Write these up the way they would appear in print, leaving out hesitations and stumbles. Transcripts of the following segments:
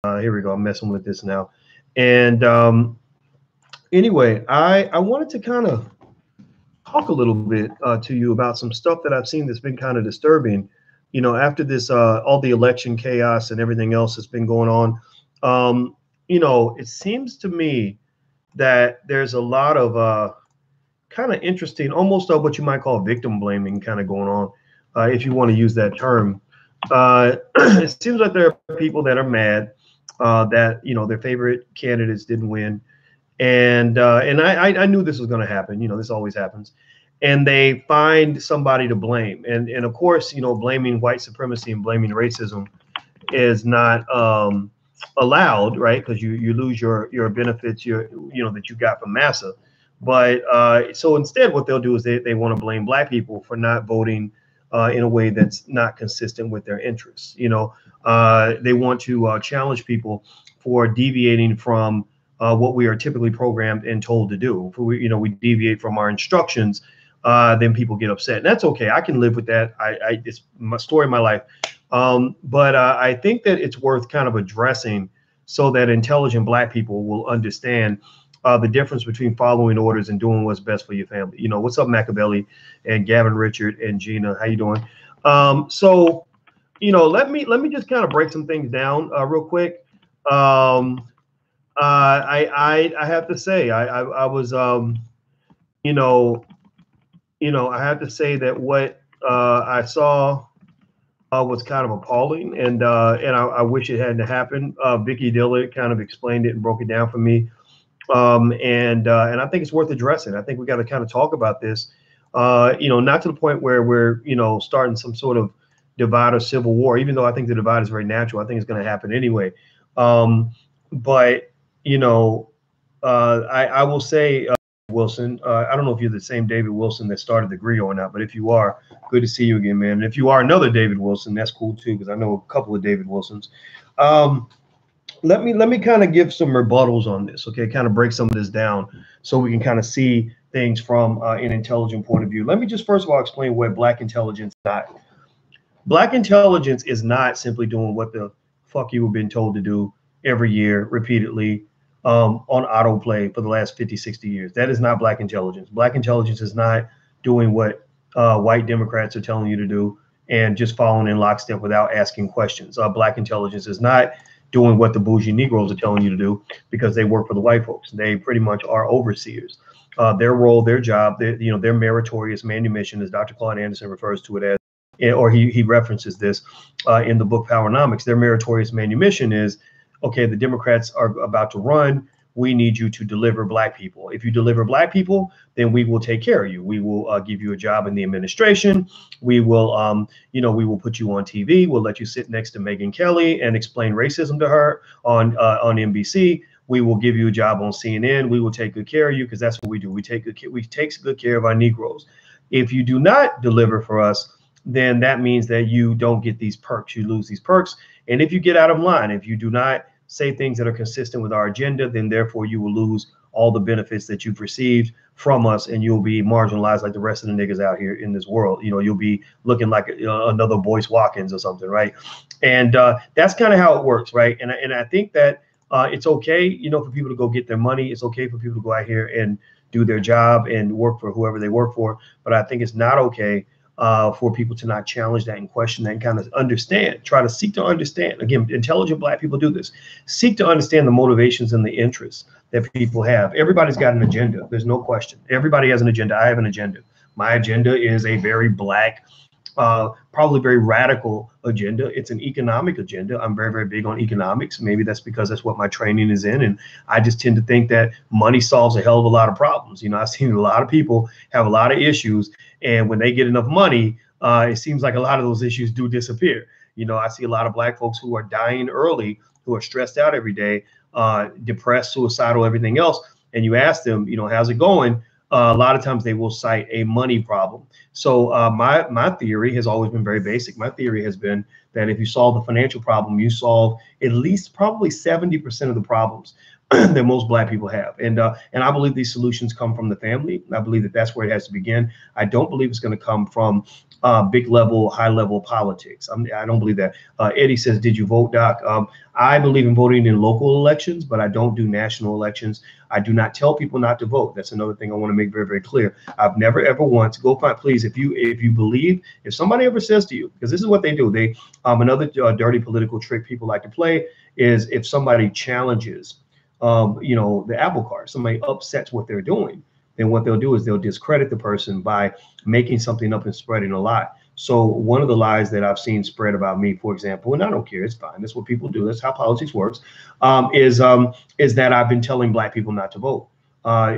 Here we go. I'm messing with this now. And anyway, I wanted to kind of talk a little bit to you about some stuff that I've seen that's been kind of disturbing. After this, all the election chaos and everything else that's been going on. It seems to me that there's a lot of kind of interesting, almost what you might call victim blaming kind of going on, if you want to use that term. It seems like there are people that are mad that their favorite candidates didn't win, and I knew this was going to happen. This always happens, and they find somebody to blame, and of course, blaming white supremacy and blaming racism is not allowed, right? Because you lose your benefits, that you got from massa. But so instead, what they'll do is they want to blame black people for not voting in a way that's not consistent with their interests. They want to challenge people for deviating from what we are typically programmed and told to do. If we deviate from our instructions, then people get upset. And that's okay. I can live with that. It's my story of my life. But I think that it's worth kind of addressing so that intelligent black people will understand the difference between following orders and doing what's best for your family. What's up, Machiavelli and Gavin, Richard, and Gina? How you doing? So let me just kind of break some things down real quick. I have to say I was I have to say that what I saw was kind of appalling, and I wish it hadn't happened. Vicky Dillard kind of explained it and broke it down for me. And I think it's worth addressing. I think we got to kind of talk about this, not to the point where we're, starting some sort of divide or civil war, even though I think the divide is very natural. I think it's going to happen anyway. But, I will say, Wilson, I don't know if you're the same David Wilson that started the griot or not, but if you are, good to see you again, man. And if you are another David Wilson, that's cool too, because I know a couple of David Wilsons. Let me kind of give some rebuttals on this, okay? Kind of break some of this down so we can kind of see things from an intelligent point of view. Let me just first of all explain what Black intelligence is not. Black intelligence is not simply doing what the fuck you have been told to do every year repeatedly on autoplay for the last 50, 60 years. That is not Black intelligence. Black intelligence is not doing what white Democrats are telling you to do and just following in lockstep without asking questions. Black intelligence is not doing what the bougie Negroes are telling you to do because they work for the white folks. They pretty much are overseers. Their role, their job, their meritorious manumission, as Dr. Claude Anderson refers to it as, or he references this in the book Powernomics. Their meritorious manumission is, okay, the Democrats are about to run. We need you to deliver Black people. If you deliver Black people, then we will take care of you. We will give you a job in the administration. We will, we will put you on TV. We'll let you sit next to Megyn Kelly and explain racism to her on NBC. We will give you a job on CNN. We will take good care of you because that's what we do. We take good care of our Negroes. If you do not deliver for us, then that means that you don't get these perks. You lose these perks. And if you get out of line, if you do not say things that are consistent with our agenda, then therefore you will lose all the benefits that you've received from us, and you'll be marginalized like the rest of the niggas out here in this world. You'll be looking like another Boyce Watkins or something, right? And that's kind of how it works, right? And I think that it's okay, for people to go get their money. It's okay for people to go out here and do their job and work for whoever they work for. But I think it's not okay for people to not challenge that and question that and kind of understand, try to seek to understand. Again, intelligent Black people do this. Seek to understand the motivations and the interests that people have. Everybody's got an agenda. There's no question. Everybody has an agenda. I have an agenda. My agenda is a very Black, probably very radical agenda. It's an economic agenda. I'm very, very big on economics. Maybe that's because that's what my training is in. And I just tend to think that money solves a hell of a lot of problems. I've seen a lot of people have a lot of issues. And when they get enough money, it seems like a lot of those issues do disappear. I see a lot of Black folks who are dying early, who are stressed out every day, depressed, suicidal, everything else. And you ask them, how's it going? A lot of times they will cite a money problem. So my theory has always been very basic. My theory has been that if you solve the financial problem, you solve at least probably 70% of the problems. that most black people have. And I believe these solutions come from the family. I believe that that's where it has to begin. I don't believe it's going to come from big level, high level politics. I don't believe that. Eddie says, did you vote, Doc? I believe in voting in local elections, but I don't do national elections. I do not tell people not to vote. That's another thing I want to make very, very clear. I've never, ever once, go find, please, if you believe, if somebody ever says to you, because this is what they do, they, another dirty political trick people like to play is if somebody challenges the apple cart, somebody upsets what they're doing, then what they'll do is they'll discredit the person by making something up and spreading a lie. So one of the lies that I've seen spread about me, for example, and I don't care, it's fine, that's what people do, that's how politics works, is that I've been telling black people not to vote.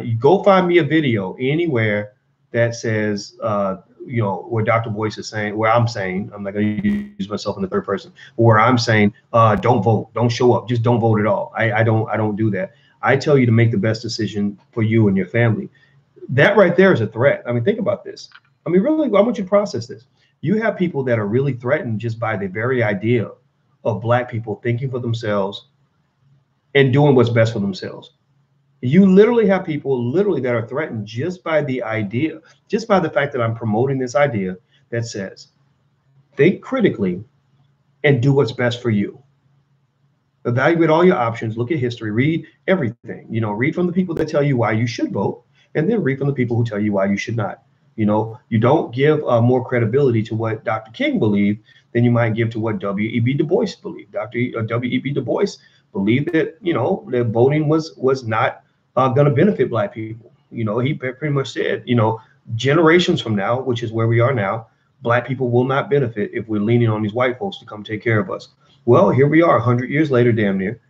You go find me a video anywhere that says, where Dr. Boyce is saying, where I'm saying, I'm not going to use myself in the third person, where I'm saying, don't vote, don't show up, just don't vote at all. I don't do that. I tell you to make the best decision for you and your family. That right there is a threat. I mean, think about this. I mean, really, I want you to process this. You have people that are really threatened just by the very idea of black people thinking for themselves and doing what's best for themselves. You literally have people that are threatened just by the idea, just by the fact that I'm promoting this idea that says, think critically and do what's best for you. Evaluate all your options, look at history, read everything, read from the people that tell you why you should vote, and then read from the people who tell you why you should not. You don't give more credibility to what Dr. King believed than you might give to what W.E.B. Du Bois believed. Dr. W.E.B. Du Bois believed that, that voting was not going to benefit black people. He pretty much said, generations from now, which is where we are now, black people will not benefit if we're leaning on these white folks to come take care of us. Well, here we are 100 years later, damn near.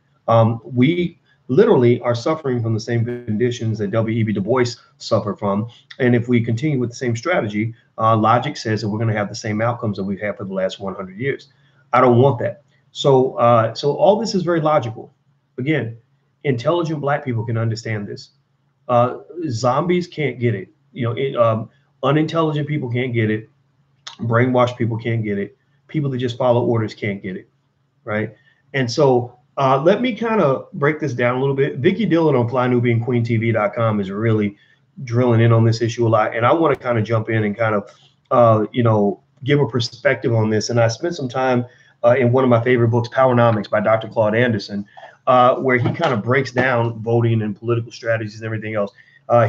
We literally are suffering from the same conditions that W.E.B. Du Bois suffered from. And if we continue with the same strategy, logic says that we're going to have the same outcomes that we've had for the last 100 years. I don't want that. So all this is very logical. Again, intelligent black people can understand this. Zombies can't get it. Unintelligent people can't get it. Brainwashed people can't get it. People that just follow orders can't get it, right? And so let me kind of break this down a little bit. Vicky Dillon on FlyNewbieandQueenTV.com is really drilling in on this issue a lot. And I want to kind of jump in and kind of, give a perspective on this. And I spent some time in one of my favorite books, Powernomics by Dr. Claude Anderson, where he kind of breaks down voting and political strategies and everything else.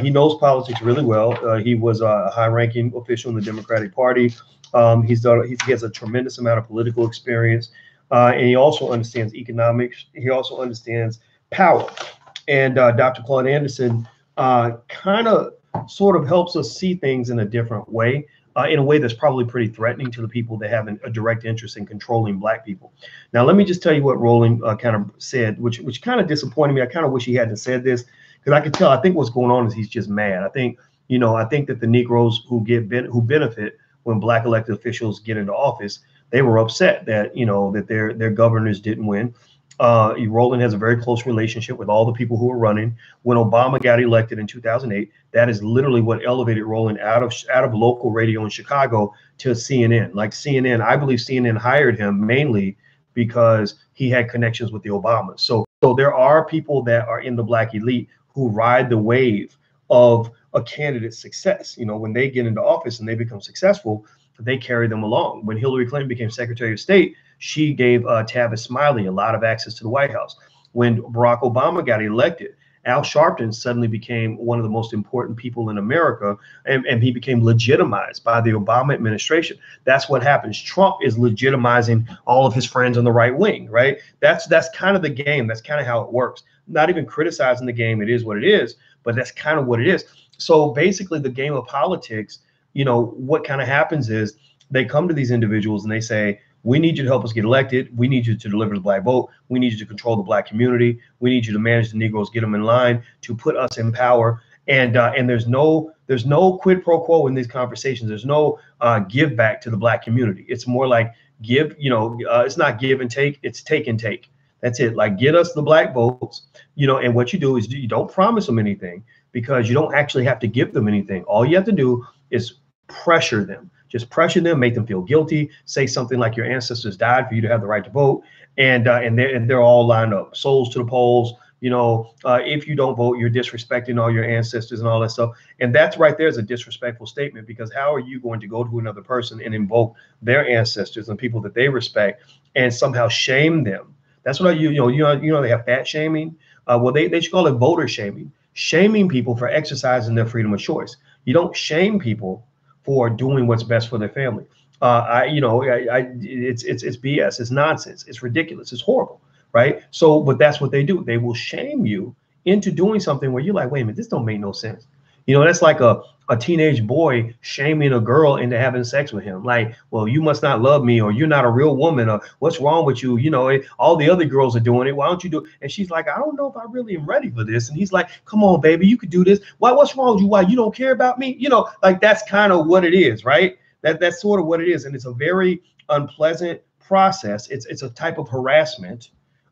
He knows politics really well. He was a high-ranking official in the Democratic Party. He has a tremendous amount of political experience. And he also understands economics. He also understands power. And Dr. Claude Anderson kind of sort of helps us see things in a different way, in a way that's probably pretty threatening to the people that have a direct interest in controlling black people. Now, let me just tell you what Roland kind of said, which kind of disappointed me. I kind of wish he hadn't said this, because I could tell, I think what's going on is he's just mad. I think that the Negroes who benefit when black elected officials get into office, they were upset that, that their governors didn't win. Roland has a very close relationship with all the people who were running. When Obama got elected in 2008, that is literally what elevated Roland out of local radio in Chicago to CNN. Like CNN, I believe CNN hired him mainly because he had connections with the Obamas. So there are people that are in the black elite who ride the wave of a candidate's success. When they get into office and they become successful, they carry them along. When Hillary Clinton became Secretary of State, she gave Tavis Smiley a lot of access to the White House. When Barack Obama got elected, Al Sharpton suddenly became one of the most important people in America, and he became legitimized by the Obama administration. That's what happens. Trump is legitimizing all of his friends on the right wing, right? That's kind of the game. That's kind of how it works. Not even criticizing the game. It is what it is, but that's kind of what it is. So basically the game of politics, what kind of happens is they come to these individuals and they say, we need you to help us get elected. We need you to deliver the black vote. We need you to control the black community. We need you to manage the Negroes, get them in line, to put us in power. And there's no quid pro quo in these conversations. There's no give back to the black community. It's more like give, it's not give and take, it's take and take. That's it. Like, get us the black votes, and what you do is you don't promise them anything, because you don't actually have to give them anything. All you have to do is pressure them. Just pressure them, make them feel guilty, say something like your ancestors died for you to have the right to vote, and they're all lined up, souls to the polls, If you don't vote, you're disrespecting all your ancestors and all that stuff. And that's right there is a disrespectful statement, because how are you going to go to another person and invoke their ancestors and people that they respect and somehow shame them? That's what they have fat shaming. Well, they should call it voter shaming people for exercising their freedom of choice. You don't shame people for doing what's best for their family. It's BS. It's nonsense. It's ridiculous. It's horrible, right? So, but that's what they do. They will shame you into doing something where you're like, wait a minute, this don't make no sense. That's like a teenage boy shaming a girl into having sex with him. Like, well, you must not love me, or you're not a real woman, or what's wrong with you? All the other girls are doing it. Why don't you do it? And she's like, I don't know if I really am ready for this. And he's like, come on, baby, you could do this. What's wrong with you? Why you don't care about me? Like that's kind of what it is, right? That's sort of what it is. And it's a very unpleasant process. It's a type of harassment.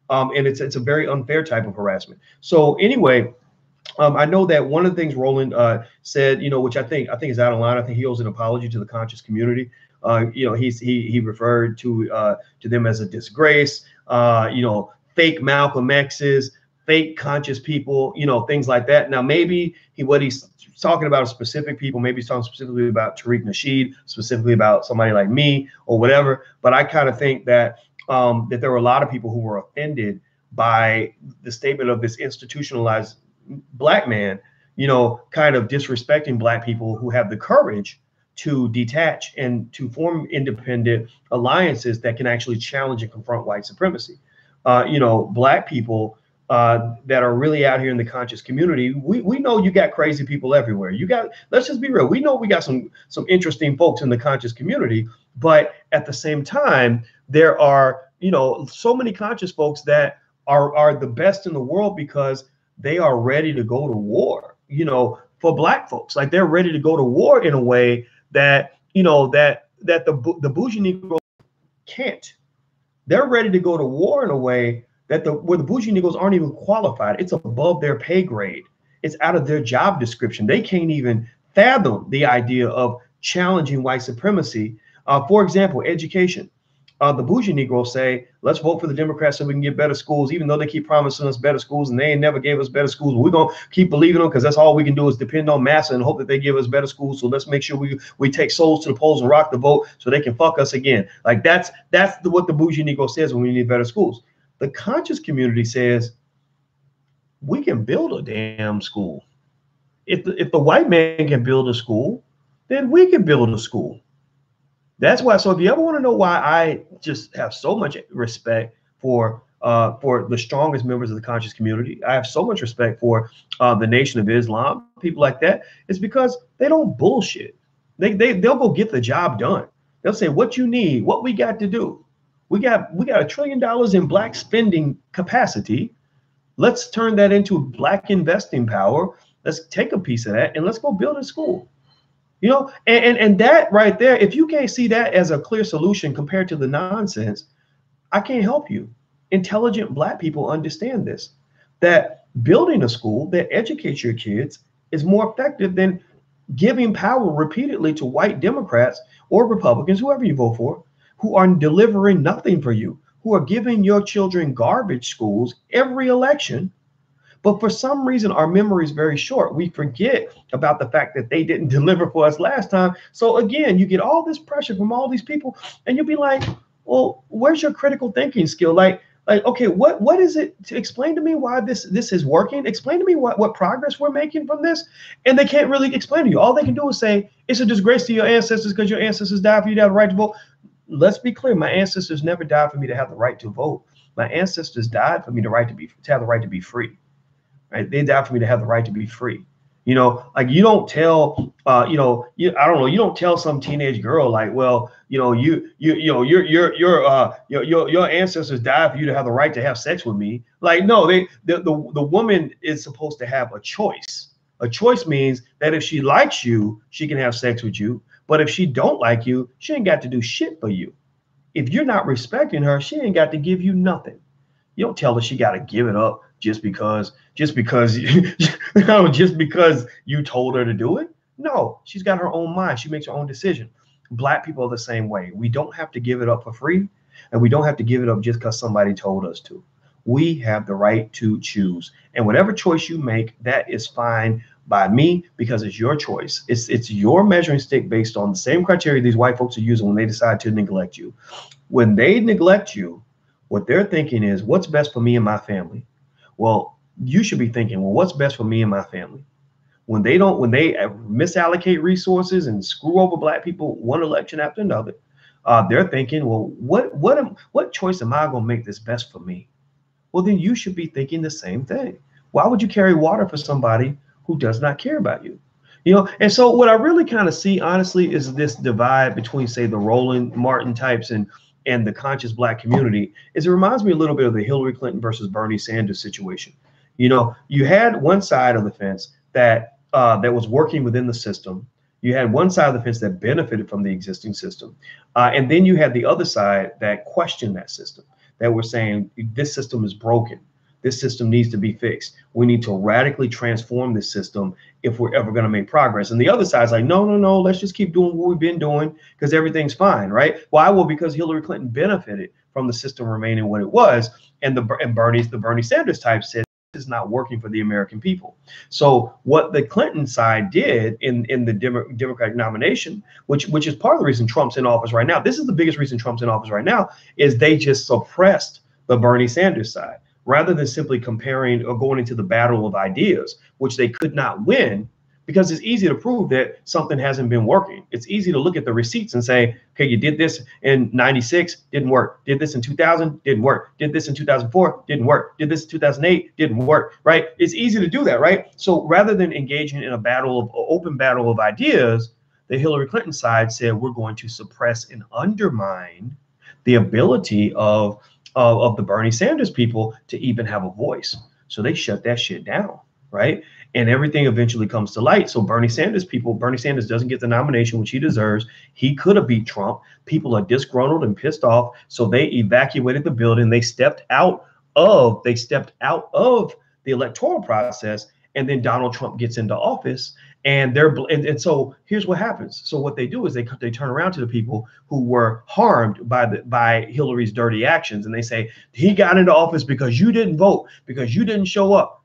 And it's a very unfair type of harassment. So anyway, I know that one of the things Roland said, which I think is out of line. I think he owes an apology to the conscious community. He referred to them as a disgrace. Fake Malcolm X's, fake conscious people, things like that. Now maybe what he's talking about is specific people. Maybe he's talking specifically about Tariq Nasheed, specifically about somebody like me or whatever. But I kind of think that that there were a lot of people who were offended by the statement of this institutionalized black man, kind of disrespecting black people who have the courage to detach and to form independent alliances that can actually challenge and confront white supremacy. Black people that are really out here in the conscious community, we know you got crazy people everywhere. Let's just be real. We know we got some interesting folks in the conscious community, but at the same time, there are, so many conscious folks that are the best in the world because they are ready to go to war, for black folks. Like they're ready to go to war in a way that, that the bougie Negro can't. They're ready to go to war in a way that where the bougie Negroes aren't even qualified. It's above their pay grade. It's out of their job description. They can't even fathom the idea of challenging white supremacy. For example, education. The bougie Negroes say, let's vote for the Democrats so we can get better schools, even though they keep promising us better schools and they ain't never gave us better schools. We're going to keep believing them because that's all we can do is depend on massa and hope that they give us better schools. So let's make sure we take souls to the polls and rock the vote so they can fuck us again. Like that's what the bougie Negro says when we need better schools. The conscious community says we can build a damn school. If the white man can build a school, then we can build a school. That's why. So if you ever want to know why I just have so much respect for the strongest members of the conscious community, I have so much respect for the Nation of Islam, people like that, it's because they don't bullshit. They'll go get the job done. They'll say what you need, what we got to do. We got $1 trillion in black spending capacity. Let's turn that into black investing power. Let's take a piece of that and let's go build a school. And that right there, if you can't see that as a clear solution compared to the nonsense, I can't help you. Intelligent black people understand this, that building a school that educates your kids is more effective than giving power repeatedly to white Democrats or Republicans, whoever you vote for, who are delivering nothing for you, who are giving your children garbage schools every election. But for some reason, our memory is very short. We forget about the fact that they didn't deliver for us last time. So again, you get all this pressure from all these people and you'll be like, well, where's your critical thinking skill? Like, okay, what is it to explain to me why this is working? Explain to me what progress we're making from this. And they can't really explain to you. All they can do is say, it's a disgrace to your ancestors because your ancestors died for you to have the right to vote. Let's be clear. My ancestors never died for me to have the right to vote. My ancestors died for me to have the right to be free. Right? They died for me to have the right to be free. Like you don't tell, I don't know, you don't tell some teenage girl like, well, your ancestors died for you to have the right to have sex with me. Like, no, the woman is supposed to have a choice. A choice means that if she likes you, she can have sex with you. But if she don't like you, she ain't got to do shit for you. If you're not respecting her, she ain't got to give you nothing. You don't tell her she got to give it up just because just because you told her to do it. No, she's got her own mind. She makes her own decision. Black people are the same way. We don't have to give it up for free, and we don't have to give it up just because somebody told us to. We have the right to choose. And whatever choice you make, that is fine by me because it's your choice. It's your measuring stick based on the same criteria these white folks are using when they decide to neglect you. When they neglect you, what they're thinking is, what's best for me and my family? Well, you should be thinking, well, what's best for me and my family? When they misallocate resources and screw over black people one election after another, they're thinking, well, what choice am I going to make that's best for me? Well, then you should be thinking the same thing. Why would you carry water for somebody who does not care about you? And so what I really kind of see, honestly, is this divide between, say, the Roland Martin types and the conscious black community. Is it reminds me a little bit of the Hillary Clinton versus Bernie Sanders situation. You had one side of the fence that was working within the system. You had one side of the fence that benefited from the existing system, and then you had the other side that questioned that system, that were saying this system is broken. This system needs to be fixed. We need to radically transform this system if we're ever going to make progress. And the other side's like, no, no, no, let's just keep doing what we've been doing because everything's fine, right? Why? Well, because Hillary Clinton benefited from the system remaining what it was, and the Bernie Sanders type said is not working for the American people. So what the Clinton side did in the Democratic nomination, which is part of the reason Trump's in office right now, this is the biggest reason Trump's in office right now, is they just suppressed the Bernie Sanders side rather than simply comparing or going into the battle of ideas, which they could not win because it's easy to prove that something hasn't been working. It's easy to look at the receipts and say, okay, you did this in 96, didn't work. Did this in 2000, didn't work. Did this in 2004, didn't work. Did this in 2008, didn't work, right? It's easy to do that, right? So rather than engaging in open battle of ideas, the Hillary Clinton side said, we're going to suppress and undermine the ability of the Bernie Sanders people to even have a voice. So they shut that shit down, right? And everything eventually comes to light. So Bernie Sanders doesn't get the nomination, which he deserves. He could have beat Trump. People are disgruntled and pissed off. So they evacuated the building. They stepped out of the electoral process. And then Donald Trump gets into office. And so here's what happens. So what they do is they turn around to the people who were harmed by Hillary's dirty actions. And they say, he got into office because you didn't vote, because you didn't show up.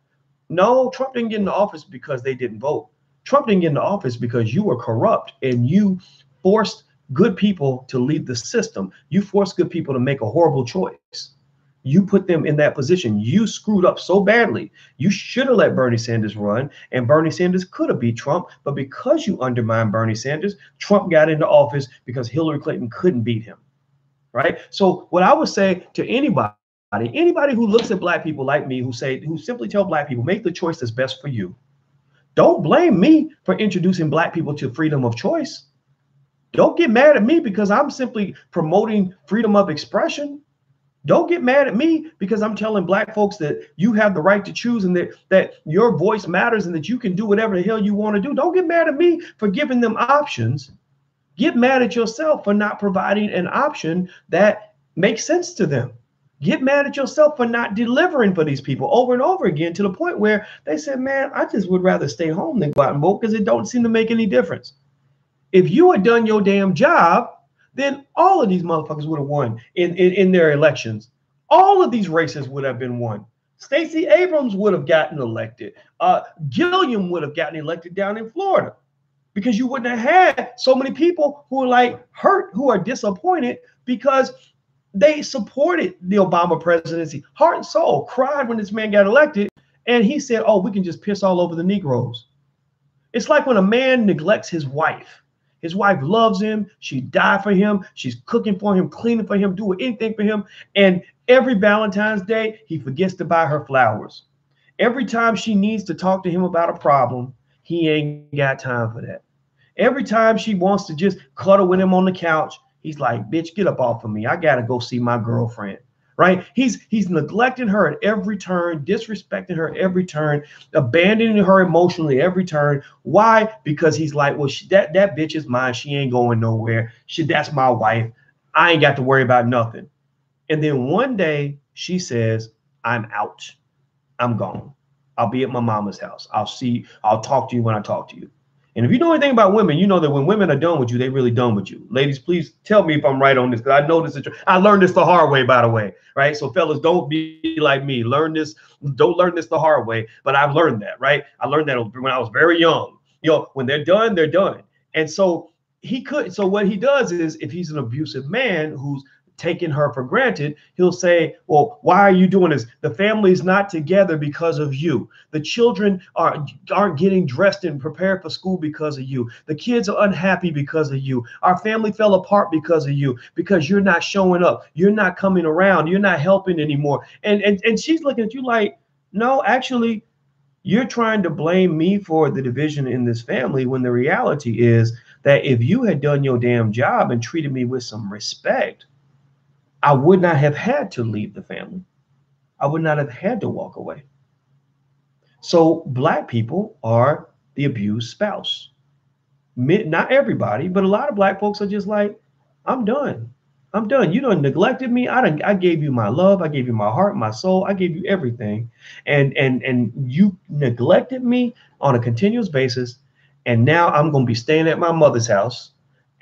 No, Trump didn't get into office because they didn't vote. Trump didn't get into office because you were corrupt and you forced good people to leave the system. You forced good people to make a horrible choice. You put them in that position. You screwed up so badly. You should have let Bernie Sanders run, and Bernie Sanders could have beat Trump. But because you undermined Bernie Sanders, Trump got into office because Hillary Clinton couldn't beat him, right? So what I would say to anybody who looks at black people like me, who simply tell black people, make the choice that's best for you. Don't blame me for introducing black people to freedom of choice. Don't get mad at me because I'm simply promoting freedom of expression. Don't get mad at me because I'm telling black folks that you have the right to choose and that your voice matters and that you can do whatever the hell you want to do. Don't get mad at me for giving them options. Get mad at yourself for not providing an option that makes sense to them. Get mad at yourself for not delivering for these people over and over again to the point where they said, man, I just would rather stay home than go out and vote because it don't seem to make any difference. If you had done your damn job, then all of these motherfuckers would have won in their elections. All of these races would have been won. Stacey Abrams would have gotten elected. Gilliam would have gotten elected down in Florida because you wouldn't have had so many people who are like hurt, who are disappointed because they supported the Obama presidency, heart and soul, cried when this man got elected. And he said, oh, we can just piss all over the Negroes. It's like when a man neglects his wife. His wife loves him. She died for him. She's cooking for him, cleaning for him, doing anything for him. And every Valentine's Day, he forgets to buy her flowers. Every time she needs to talk to him about a problem, he ain't got time for that. Every time she wants to just cuddle with him on the couch, he's like, bitch, get up off of me. I got to go see my girlfriend, right? He's neglecting her at every turn, disrespecting her every turn, abandoning her emotionally every turn. Why? Because he's like, well, that bitch is mine. She ain't going nowhere. That's my wife. I ain't got to worry about nothing. And then one day she says, I'm out. I'm gone. I'll be at my mama's house. I'll talk to you when I talk to you. And if you know anything about women, you know that when women are done with you, they really done with you. Ladies, please tell me if I'm right on this, because I know this is true. I learned this the hard way, by the way, right? So fellas, don't be like me. Learn this. Don't learn this the hard way. But I've learned that, right? I learned that when I was very young. You know, when they're done, they're done. And so so what he does is, if he's an abusive man who's taking her for granted, he'll say, well, why are you doing this? The family's not together because of you. The children aren't getting dressed and prepared for school because of you. The kids are unhappy because of you. Our family fell apart because of you, because you're not showing up. You're not coming around. You're not helping anymore. And she's looking at you like, no, actually, you're trying to blame me for the division in this family, when the reality is that if you had done your damn job and treated me with some respect, I would not have had to leave the family. I would not have had to walk away. So Black people are the abused spouse. Not everybody, but a lot of Black folks are just like, I'm done. I'm done. You done neglected me. I gave you my love. I gave you my heart, my soul. I gave you everything. And you neglected me on a continuous basis. And now I'm going to be staying at my mother's house.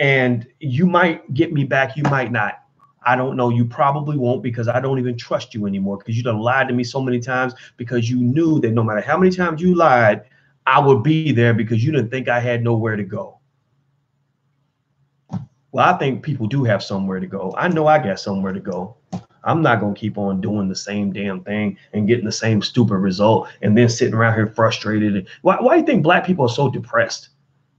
And you might get me back. You might not. I don't know. You probably won't, because I don't even trust you anymore, because you done lied to me so many times, because you knew that no matter how many times you lied, I would be there, because you didn't think I had nowhere to go. Well, I think people do have somewhere to go. I know I got somewhere to go. I'm not going to keep on doing the same damn thing and getting the same stupid result and then sitting around here frustrated. Why do you think Black people are so depressed?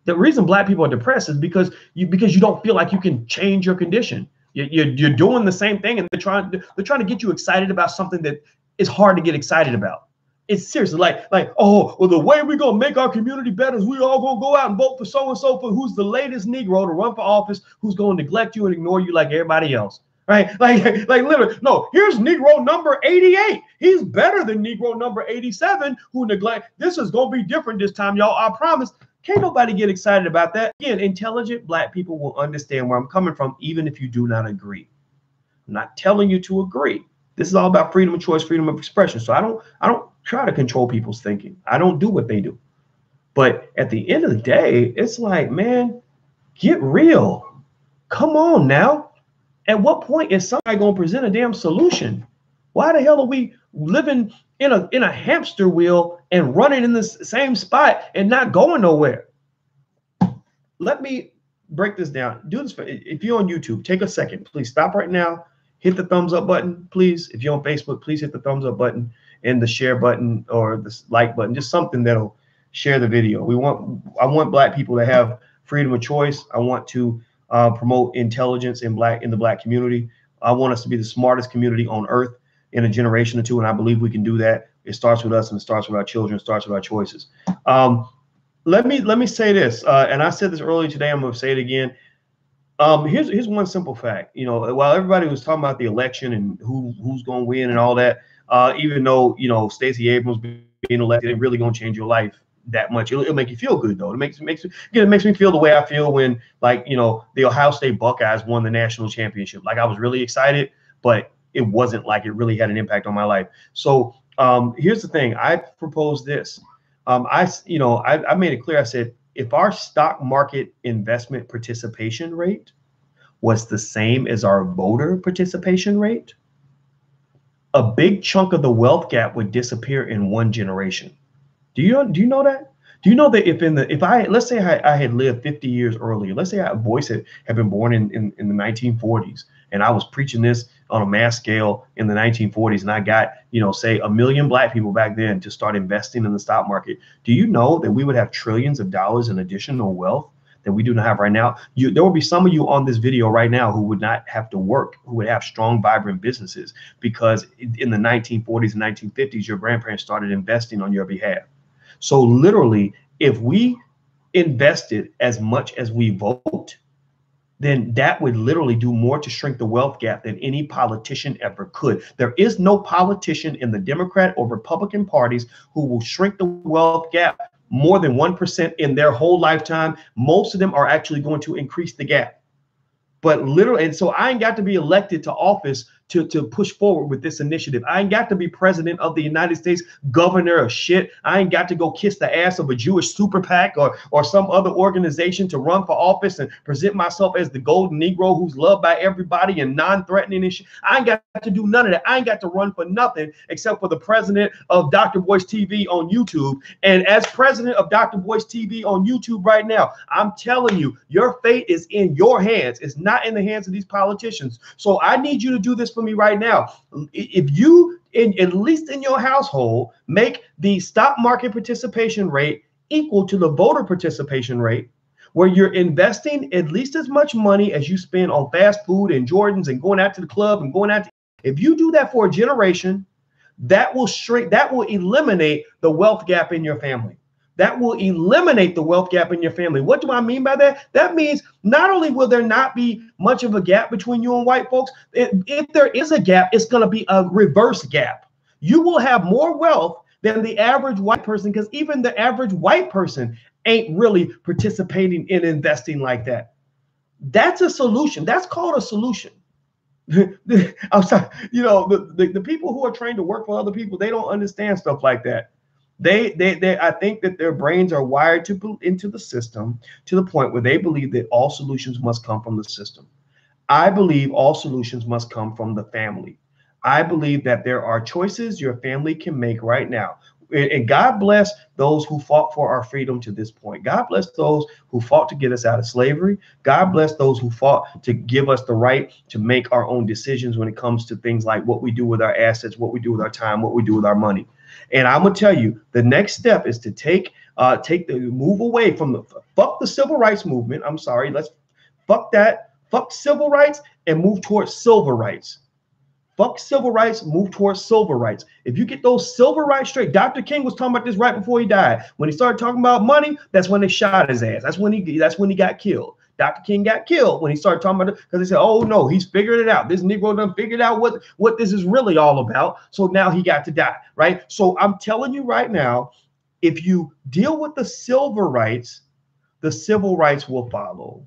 The reason Black people are depressed is because you don't feel like you can change your condition. You're doing the same thing, and they're trying to get you excited about something that is hard to get excited about. It's seriously like, oh, well, the way we're going to make our community better is we all going to go out and vote for so-and-so, for who's the latest Negro to run for office, who's going to neglect you and ignore you like everybody else. Right? Like literally, no, here's Negro number 88. He's better than Negro number 87 who neglect. This is going to be different this time, y'all. I promise. Can't nobody get excited about that. Again, intelligent Black people will understand where I'm coming from, even if you do not agree. I'm not telling you to agree. This is all about freedom of choice, freedom of expression. So I don't try to control people's thinking. I don't do what they do. But at the end of the day, it's like, man, get real. Come on now. At what point is somebody going to present a damn solution? Why the hell are we living in a hamster wheel and running in the same spot and not going nowhere? Let me break this down. Do this. If you're on YouTube, take a second. Please stop right now. Hit the thumbs up button, please. If you're on Facebook, please hit the thumbs up button and the share button or the like button. Just something that'll share the video. I want Black people to have freedom of choice. I want to promote intelligence in the Black community. I want us to be the smartest community on earth in a generation or two, and I believe we can do that. It starts with us, and it starts with our children. It starts with our choices. Let me say this, and I said this earlier today. I'm going to say it again. Here's one simple fact. You know, while everybody was talking about the election and who's going to win and all that, even though, you know, Stacey Abrams being elected ain't really going to change your life that much. It'll make you feel good, though. It makes me feel the way I feel when, like, you know, the Ohio State Buckeyes won the national championship. Like, I was really excited, but it wasn't like it really had an impact on my life. So here's the thing. I proposed this. I made it clear. I said, if our stock market investment participation rate was the same as our voter participation rate, a big chunk of the wealth gap would disappear in one generation. Do you know that? Do you know that let's say I had lived 50 years earlier, let's say Boyce had been born in the 1940s, and I was preaching this on a mass scale in the 1940s, and I got, you know, say 1 million Black people back then to start investing in the stock market. Do you know that we would have trillions of dollars in additional wealth that we do not have right now? There will be some of you on this video right now who would not have to work, who would have strong, vibrant businesses, because in the 1940s and 1950s, your grandparents started investing on your behalf. So literally, if we invested as much as we vote, then that would literally do more to shrink the wealth gap than any politician ever could. There is no politician in the Democrat or Republican parties who will shrink the wealth gap more than 1% in their whole lifetime. Most of them are actually going to increase the gap. But literally, and so I ain't got to be elected to office to push forward with this initiative. I ain't got to be president of the United States, governor of shit. I ain't got to go kiss the ass of a Jewish super PAC or some other organization to run for office and present myself as the golden Negro who's loved by everybody and non-threatening and shit. I ain't got to do none of that. I ain't got to run for nothing except for the president of Dr. Boyce TV on YouTube. And as president of Dr. Boyce TV on YouTube right now, I'm telling you, your fate is in your hands. It's not in the hands of these politicians. So I need you to do this for me right now. If you, at least in your household, make the stock market participation rate equal to the voter participation rate, where you're investing at least as much money as you spend on fast food and Jordans and going out to the club and going out to, if you do that for a generation, that will shrink, that will eliminate the wealth gap in your family. That will eliminate the wealth gap in your family. What do I mean by that? That means not only will there not be much of a gap between you and white folks, if there is a gap, it's going to be a reverse gap. You will have more wealth than the average white person, because even the average white person ain't really participating in investing like that. That's a solution. That's called a solution. I'm sorry, you know, the people who are trained to work for other people, they don't understand stuff like that. They I think that their brains are wired into the system to the point where they believe that all solutions must come from the system. I believe all solutions must come from the family. I believe that there are choices your family can make right now. And God bless those who fought for our freedom to this point. God bless those who fought to get us out of slavery. God bless those who fought to give us the right to make our own decisions when it comes to things like what we do with our assets, what we do with our time, what we do with our money. And I'm gonna tell you, the next step is to move away from fuck the civil rights movement. I'm sorry, let's fuck civil rights and move towards silver rights. Fuck civil rights, move towards silver rights. If you get those silver rights straight, Dr. King was talking about this right before he died. When he started talking about money, that's when they shot his ass. That's when he got killed. Dr. King got killed when he started talking about it, because they said, oh no, he's figured it out. This Negro done figured out what this is really all about. So now he got to die, right? So I'm telling you right now, if you deal with the silver rights, the civil rights will follow.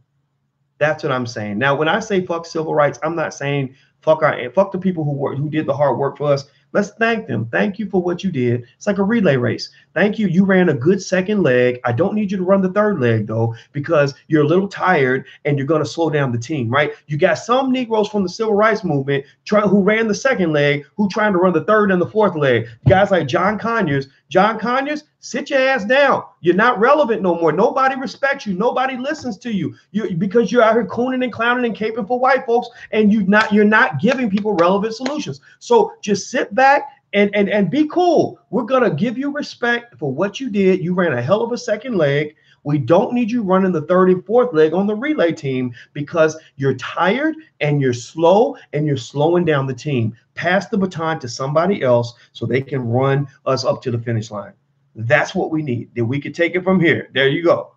That's what I'm saying. Now, when I say fuck civil rights, I'm not saying fuck the people who did the hard work for us. Let's thank them. Thank you for what you did. It's like a relay race. Thank you. You ran a good second leg. I don't need you to run the third leg, though, because you're a little tired and you're going to slow down the team, right? You got some Negroes from the civil rights movement who ran the second leg, who trying to run the third and the fourth leg. Guys like John Conyers. John Conyers, sit your ass down. You're not relevant no more. Nobody respects you. Nobody listens to you. Because you're out here cooning and clowning and caping for white folks, and you're not giving people relevant solutions. So just sit back and be cool. We're gonna give you respect for what you did. You ran a hell of a second leg. We don't need you running the third and fourth leg on the relay team, because you're tired and you're slow and you're slowing down the team. Pass the baton to somebody else so they can run us up to the finish line. That's what we need. Then we could take it from here. There you go.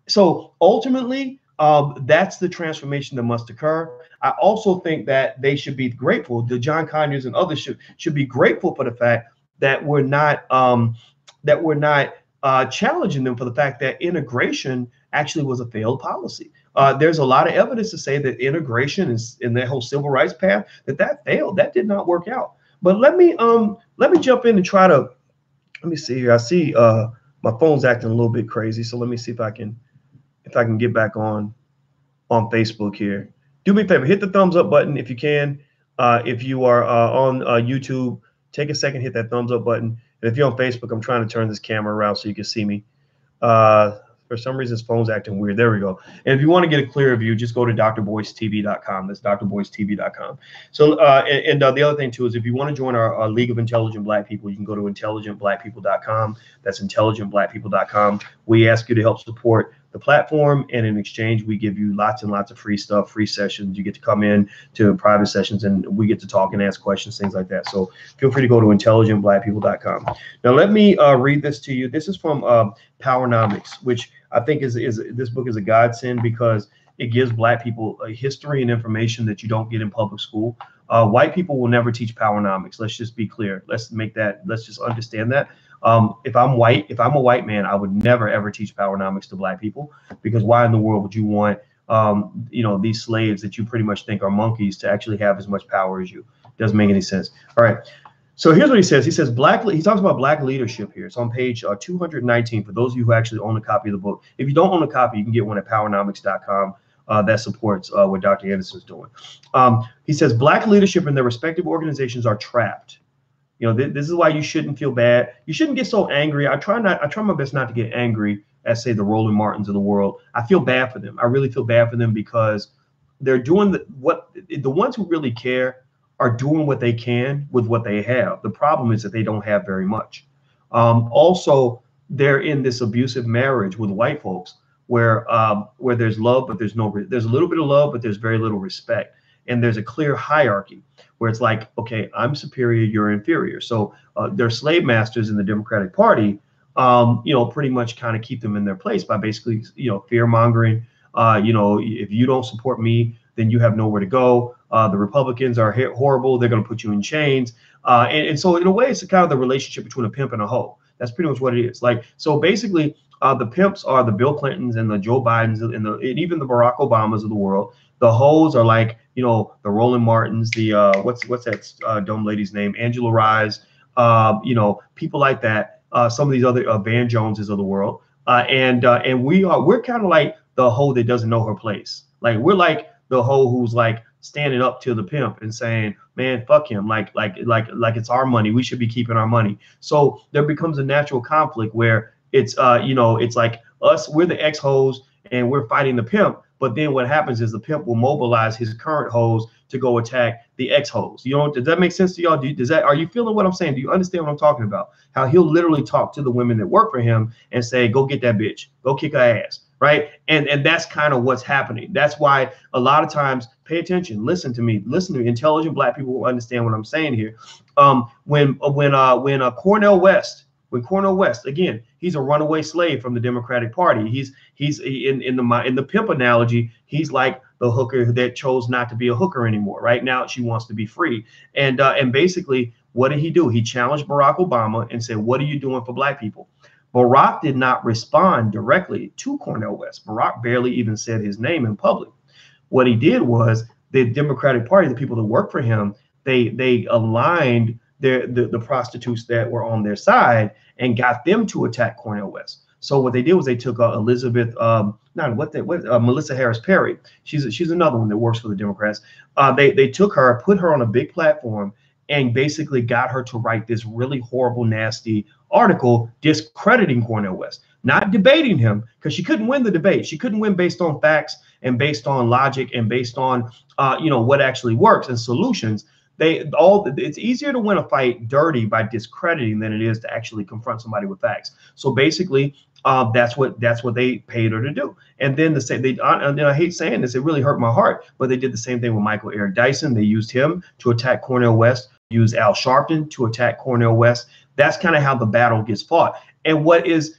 So ultimately, that's the transformation that must occur. I also think that they should be grateful. The John Conyers and others should be grateful for the fact that we're not challenging them for the fact that integration actually was a failed policy. There's a lot of evidence to say that integration is in the whole civil rights path, that failed. That did not work out. But let me jump in and try to, let me see here. I see my phone's acting a little bit crazy. So let me see if I can get back on Facebook here. Do me a favor, hit the thumbs up button if you can. If you are on YouTube, take a second, hit that thumbs up button. And if you're on Facebook, I'm trying to turn this camera around so you can see me. For some reason, his phone's acting weird. There we go. And if you want to get a clearer view, just go to drboycetv.com. That's drboycetv.com. So, the other thing, too, is if you want to join our League of Intelligent Black People, you can go to intelligentblackpeople.com. That's intelligentblackpeople.com. We ask you to help support the platform, and in exchange, we give you lots and lots of free stuff, free sessions. You get to come in to private sessions, and we get to talk and ask questions, things like that. So feel free to go to intelligentblackpeople.com. Now, let me read this to you. This is from Powernomics, which I think is this book is a godsend, because it gives Black people a history and information that you don't get in public school. White people will never teach Powernomics. Let's just be clear. Let's just understand that. If I'm a white man, I would never ever teach Powernomics to Black people, because why in the world would you want these slaves that you pretty much think are monkeys to actually have as much power as you? Doesn't make any sense. All right. So here's what he says. He says he talks about black leadership here. It's on page 219 for those of you who actually own a copy of the book. If you don't own a copy, you can get one at powernomics.com. That supports what Dr. Anderson's doing. He says black leadership in their respective organizations are trapped. You know, this is why you shouldn't feel bad. You shouldn't get so angry. I try my best not to get angry at, say, the Roland Martins of the world. I feel bad for them. I really feel bad for them because they're doing the ones who really care are doing what they can with what they have. The problem is that they don't have very much. Also, they're in this abusive marriage with white folks where there's love, but there's a little bit of love, but there's very little respect. And there's a clear hierarchy where it's like, okay, I'm superior, you're inferior. So they're slave masters in the Democratic Party, pretty much kind of keep them in their place by basically, fear mongering. If you don't support me, then you have nowhere to go. The Republicans are horrible. They're going to put you in chains. And so in a way, it's kind of the relationship between a pimp and a hoe. That's pretty much what it is. Like, so basically, the pimps are the Bill Clintons and the Joe Bidens and even the Barack Obamas of the world. The hoes are like, the Roland Martins, the what's that dumb lady's name, Angela Rise, people like that. Some of these other Van Joneses of the world, and we're kind of like the hoe that doesn't know her place. Like, we're like the hoe who's like standing up to the pimp and saying, man, fuck him, like it's our money, we should be keeping our money. So there becomes a natural conflict where it's it's like us, we're the ex-hoes and we're fighting the pimp. But then what happens is the pimp will mobilize his current hoes to go attack the ex-hoes. Does that make sense to y'all? Are you feeling what I'm saying? Do you understand what I'm talking about? How he'll literally talk to the women that work for him and say, go get that bitch, go kick her ass, right? And that's kind of what's happening. That's why a lot of times, pay attention, listen to me, intelligent black people will understand what I'm saying here. When Cornel West, again, he's a runaway slave from the Democratic Party. He's in the pimp analogy, he's like the hooker that chose not to be a hooker anymore. Right now, she wants to be free. And basically, what did he do? He challenged Barack Obama and said, what are you doing for black people? Barack did not respond directly to Cornel West. Barack barely even said his name in public. What he did was the Democratic Party, the people that work for him, they aligned the prostitutes that were on their side and got them to attack Cornel West. So what they did was they took Melissa Harris Perry. She's another one that works for the Democrats. They took her, put her on a big platform, and basically got her to write this really horrible, nasty article discrediting Cornel West, not debating him, because she couldn't win the debate. She couldn't win based on facts and based on logic and based on what actually works and solutions. It's easier to win a fight dirty by discrediting than it is to actually confront somebody with facts. So basically, that's what they paid her to do. And then I hate saying this, it really hurt my heart, but they did the same thing with Michael Eric Dyson. They used him to attack Cornel West, used Al Sharpton to attack Cornel West. That's kind of how the battle gets fought. And what is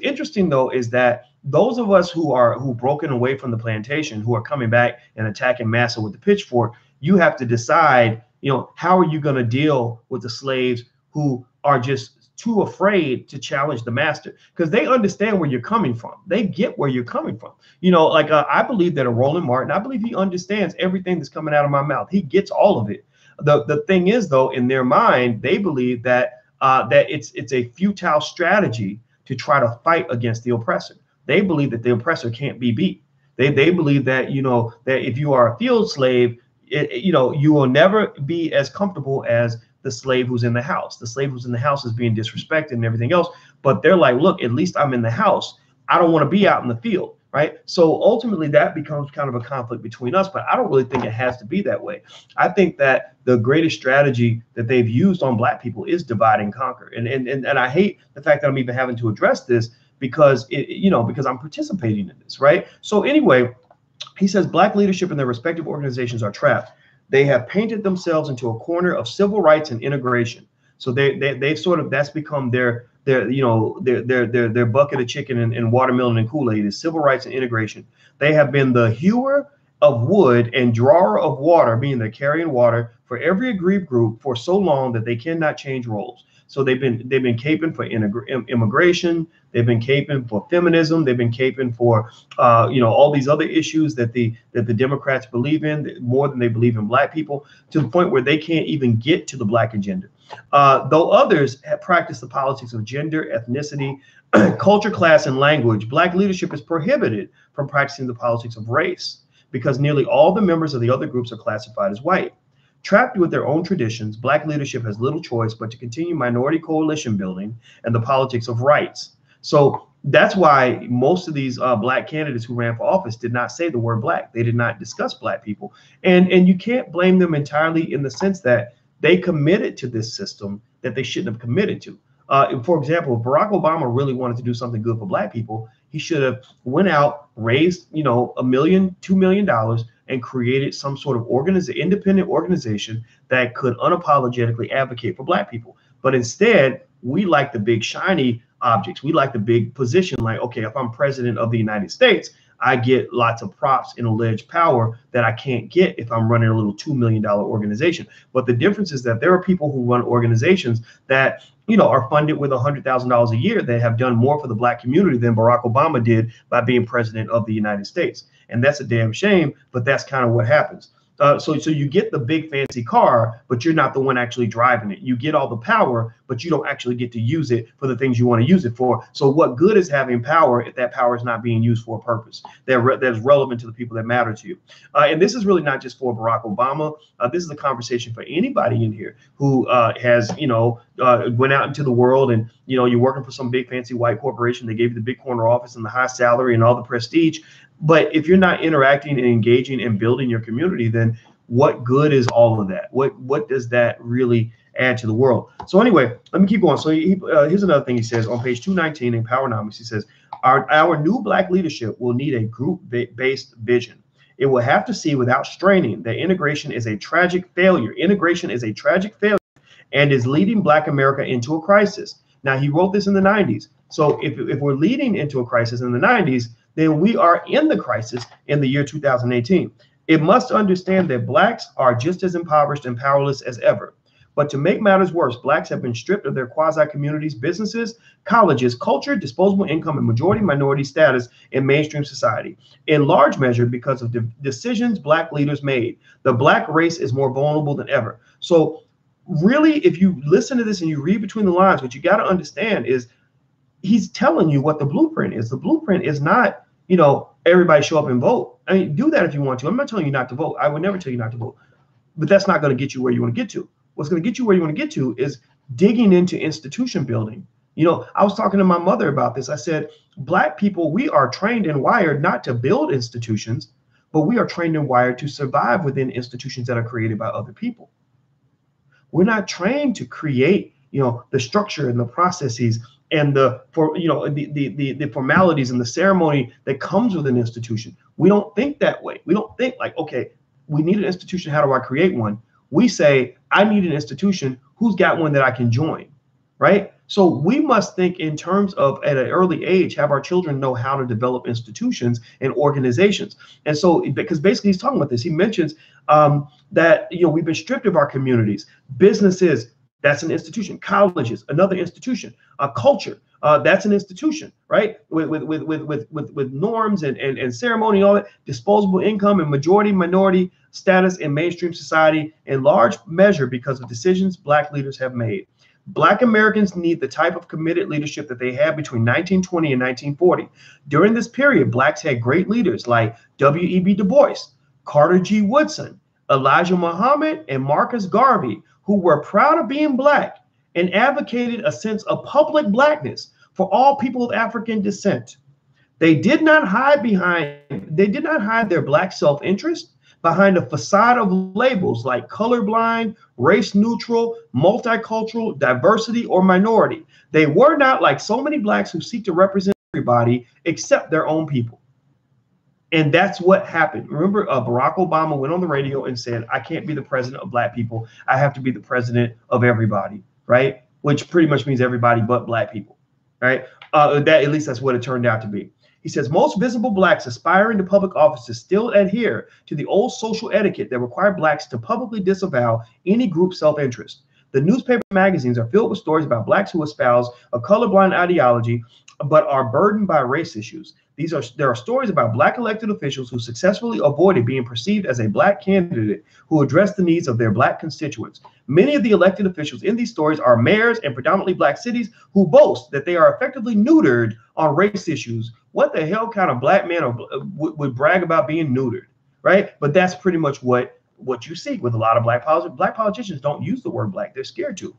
interesting though is that those of us who broken away from the plantation, who are coming back and attacking Massa with the pitchfork, you have to decide, how are you going to deal with the slaves who are just too afraid to challenge the master? Because they understand where you're coming from. They get where you're coming from. I believe that a Roland Martin, I believe he understands everything that's coming out of my mouth. He gets all of it. The thing is, though, in their mind, they believe that it's a futile strategy to try to fight against the oppressor. They believe that the oppressor can't be beat. They believe that, that if you are a field slave, you will never be as comfortable as the slave who's in the house. The slave who's in the house is being disrespected and everything else. But they're like, look, at least I'm in the house. I don't want to be out in the field. Right. So ultimately, that becomes kind of a conflict between us. But I don't really think it has to be that way. I think that the greatest strategy that they've used on black people is divide and conquer. And I hate the fact that I'm even having to address this because because I'm participating in this. Right. So anyway, he says black leadership in their respective organizations are trapped. They have painted themselves into a corner of civil rights and integration. So they've sort of, that's become their bucket of chicken and watermelon and Kool-Aid is civil rights and integration. They have been the hewer of wood and drawer of water, meaning they're carrying water for every aggrieved group for so long that they cannot change roles. So they've been caping for immigration. They've been caping for feminism. They've been caping for all these other issues that the Democrats believe in more than they believe in black people, to the point where they can't even get to the black agenda. Though others have practiced the politics of gender, ethnicity, culture, class, and language, black leadership is prohibited from practicing the politics of race, because nearly all the members of the other groups are classified as white. Trapped with their own traditions, black leadership has little choice but to continue minority coalition building and the politics of rights. So that's why most of these black candidates who ran for office did not say the word black. They did not discuss black people. And you can't blame them entirely, in the sense that they committed to this system that they shouldn't have committed to. For example, if Barack Obama really wanted to do something good for black people, he should have went out, raised, $1 million, $2 million, and created some sort of independent organization that could unapologetically advocate for black people. But instead, we like the big shiny objects. We like the big position, like, okay, if I'm president of the United States, I get lots of props and alleged power that I can't get if I'm running a little $2 million organization. But the difference is that there are people who run organizations that are funded with $100,000 a year that have done more for the black community than Barack Obama did by being president of the United States. And that's a damn shame, but that's kind of what happens. So you get the big fancy car, but you're not the one actually driving it. You get all the power, but you don't actually get to use it for the things you want to use it for. So what good is having power if that power is not being used for a purpose that's relevant to the people that matter to you? And this is really not just for Barack Obama. This is a conversation for anybody in here who has, went out into the world and, you're working for some big fancy white corporation. They gave you the big corner office and the high salary and all the prestige. But if you're not interacting and engaging and building your community, then what good is all of that? What does that really add to the world? So anyway, let me keep going. So here's another thing he says on page 219 in Powernomics. He says, our new black leadership will need a group-based vision. It will have to see without straining that integration is a tragic failure. Integration is a tragic failure and is leading black America into a crisis. Now, he wrote this in the 90s. So if we're leading into a crisis in the 90s, then we are in the crisis in the year 2018. It must understand that blacks are just as impoverished and powerless as ever. But to make matters worse, blacks have been stripped of their quasi-communities, businesses, colleges, culture, disposable income, and majority-minority status in mainstream society, in large measure because of decisions black leaders made. The black race is more vulnerable than ever. So really, if you listen to this and you read between the lines, what you got to understand is he's telling you what the blueprint is. The blueprint is not, everybody show up and vote. I mean, do that if you want to. I'm not telling you not to vote. I would never tell you not to vote. But that's not going to get you where you want to get to. What's going to get you where you want to get to is digging into institution building. I was talking to my mother about this. I said, black people, we are trained and wired not to build institutions, but we are trained and wired to survive within institutions that are created by other people. We're not trained to create, the structure and the processes and the formalities and the ceremony that comes with an institution. We don't think that way. We don't think like, okay, we need an institution. How do I create one? We say, I need an institution. Who's got one that I can join, right? So we must think in terms of, at an early age, have our children know how to develop institutions and organizations. And so, because basically he's talking about this, he mentions that, we've been stripped of our communities, businesses, that's an institution, colleges, another institution, culture, that's an institution, right? With norms and ceremony, all that, disposable income and majority minority status in mainstream society, in large measure because of decisions black leaders have made. Black Americans need the type of committed leadership that they had between 1920 and 1940. During this period, blacks had great leaders like W.E.B. Du Bois, Carter G. Woodson, Elijah Muhammad, and Marcus Garvey, who were proud of being black and advocated a sense of public blackness for all people of African descent. They did not hide their black self-interest behind a facade of labels like colorblind, race neutral, multicultural, diversity, or minority. They were not like so many blacks who seek to represent everybody except their own people. And that's what happened. Remember, Barack Obama went on the radio and said, I can't be the president of black people. I have to be the president of everybody, right? Which pretty much means everybody but black people, right? At least that's what it turned out to be. He says, most visible blacks aspiring to public offices still adhere to the old social etiquette that required blacks to publicly disavow any group self-interest. The newspaper magazines are filled with stories about blacks who espouse a colorblind ideology, but are burdened by race issues. There are stories about black elected officials who successfully avoided being perceived as a black candidate who addressed the needs of their black constituents. Many of the elected officials in these stories are mayors in predominantly black cities who boast that they are effectively neutered on race issues. What the hell kind of black man would brag about being neutered, right? But that's pretty much what you see with a lot of black politicians. Black politicians don't use the word black. They're scared to.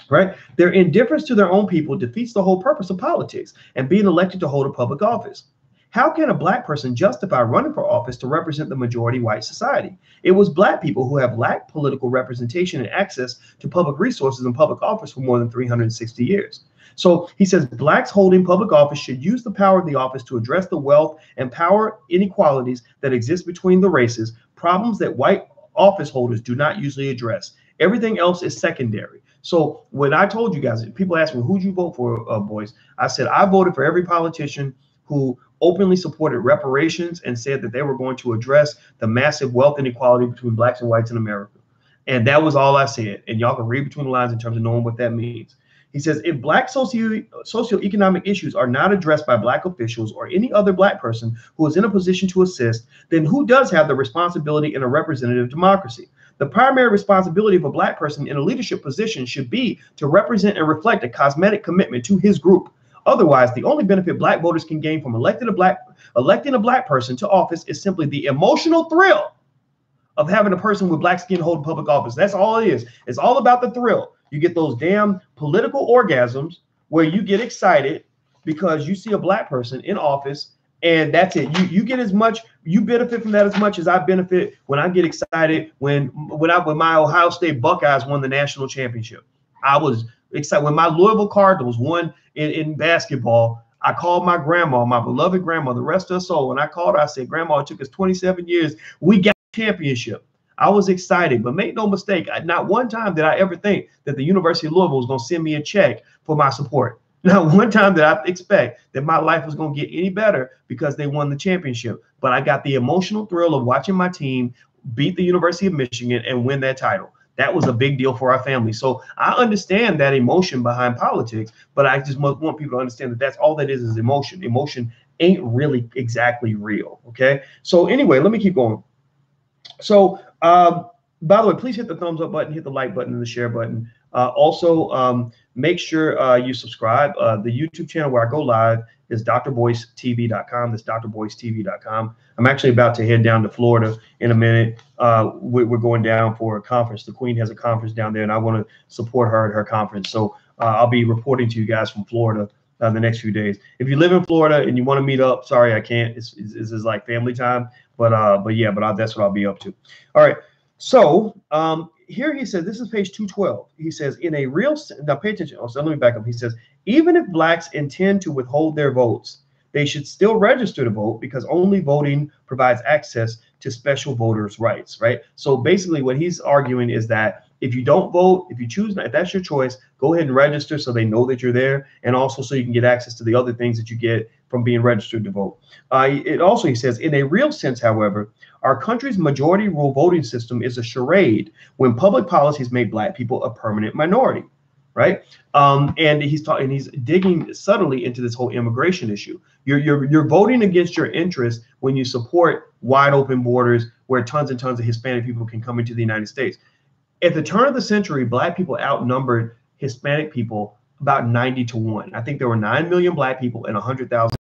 Right? Their indifference to their own people defeats the whole purpose of politics and being elected to hold a public office. How can a black person justify running for office to represent the majority white society? It was black people who have lacked political representation and access to public resources and public office for more than 360 years. So he says blacks holding public office should use the power of the office to address the wealth and power inequalities that exist between the races, problems that white office holders do not usually address. Everything else is secondary. So when I told you guys, people ask me, who'd you vote for, boys? I said, I voted for every politician who openly supported reparations and said that they were going to address the massive wealth inequality between blacks and whites in America. And that was all I said. And y'all can read between the lines in terms of knowing what that means. He says, if black socioeconomic issues are not addressed by black officials or any other black person who is in a position to assist, then who does have the responsibility in a representative democracy? The primary responsibility of a black person in a leadership position should be to represent and reflect a cosmetic commitment to his group. Otherwise, the only benefit black voters can gain from electing a black person to office is simply the emotional thrill of having a person with black skin hold public office. That's all it is. It's all about the thrill. You get those damn political orgasms where you get excited because you see a black person in office, and that's it. You get as much, you benefit from that as much as I benefit when I get excited when my Ohio State Buckeyes won the national championship. I was excited when my Louisville Cardinals won in basketball. I called my grandma, my beloved grandma, the rest of her soul. When I called her, I said, Grandma, it took us 27 years. We got the championship. I was excited, but make no mistake, not one time did I ever think that the University of Louisville was going to send me a check for my support. Not one time did I expect that my life was going to get any better because they won the championship. But I got the emotional thrill of watching my team beat the University of Michigan and win that title. That was a big deal for our family. So I understand that emotion behind politics, but I just want people to understand that that's all that is emotion. Emotion ain't really exactly real. Okay. So anyway, let me keep going. So by the way, please hit the thumbs up button, hit the like button, and the share button. Also, make sure you subscribe. The YouTube channel where I go live is drboycetv.com. That's drboycetv.com. I'm actually about to head down to Florida in a minute. We're going down for a conference. The Queen has a conference down there, and I want to support her at her conference. So I'll be reporting to you guys from Florida the next few days. If you live in Florida and you want to meet up, sorry, I can't. This is like family time. But that's what I'll be up to. All right. So here he says, this is page 212. He says, in a real, now pay attention. Oh, so let me back up. He says, even if blacks intend to withhold their votes, they should still register to vote because only voting provides access to special voters' rights, right? So basically what he's arguing is that if you don't vote, if you choose not, if that's your choice, go ahead and register so they know that you're there, and also so you can get access to the other things that you get from being registered to vote. He says, in a real sense, however, our country's majority rule voting system is a charade when public policies make black people a permanent minority, right? And he's digging subtly into this whole immigration issue. You're voting against your interests when you support wide open borders where tons and tons of Hispanic people can come into the United States. At the turn of the century, black people outnumbered Hispanic people about 90-1. I think there were 9 million black people and 100,000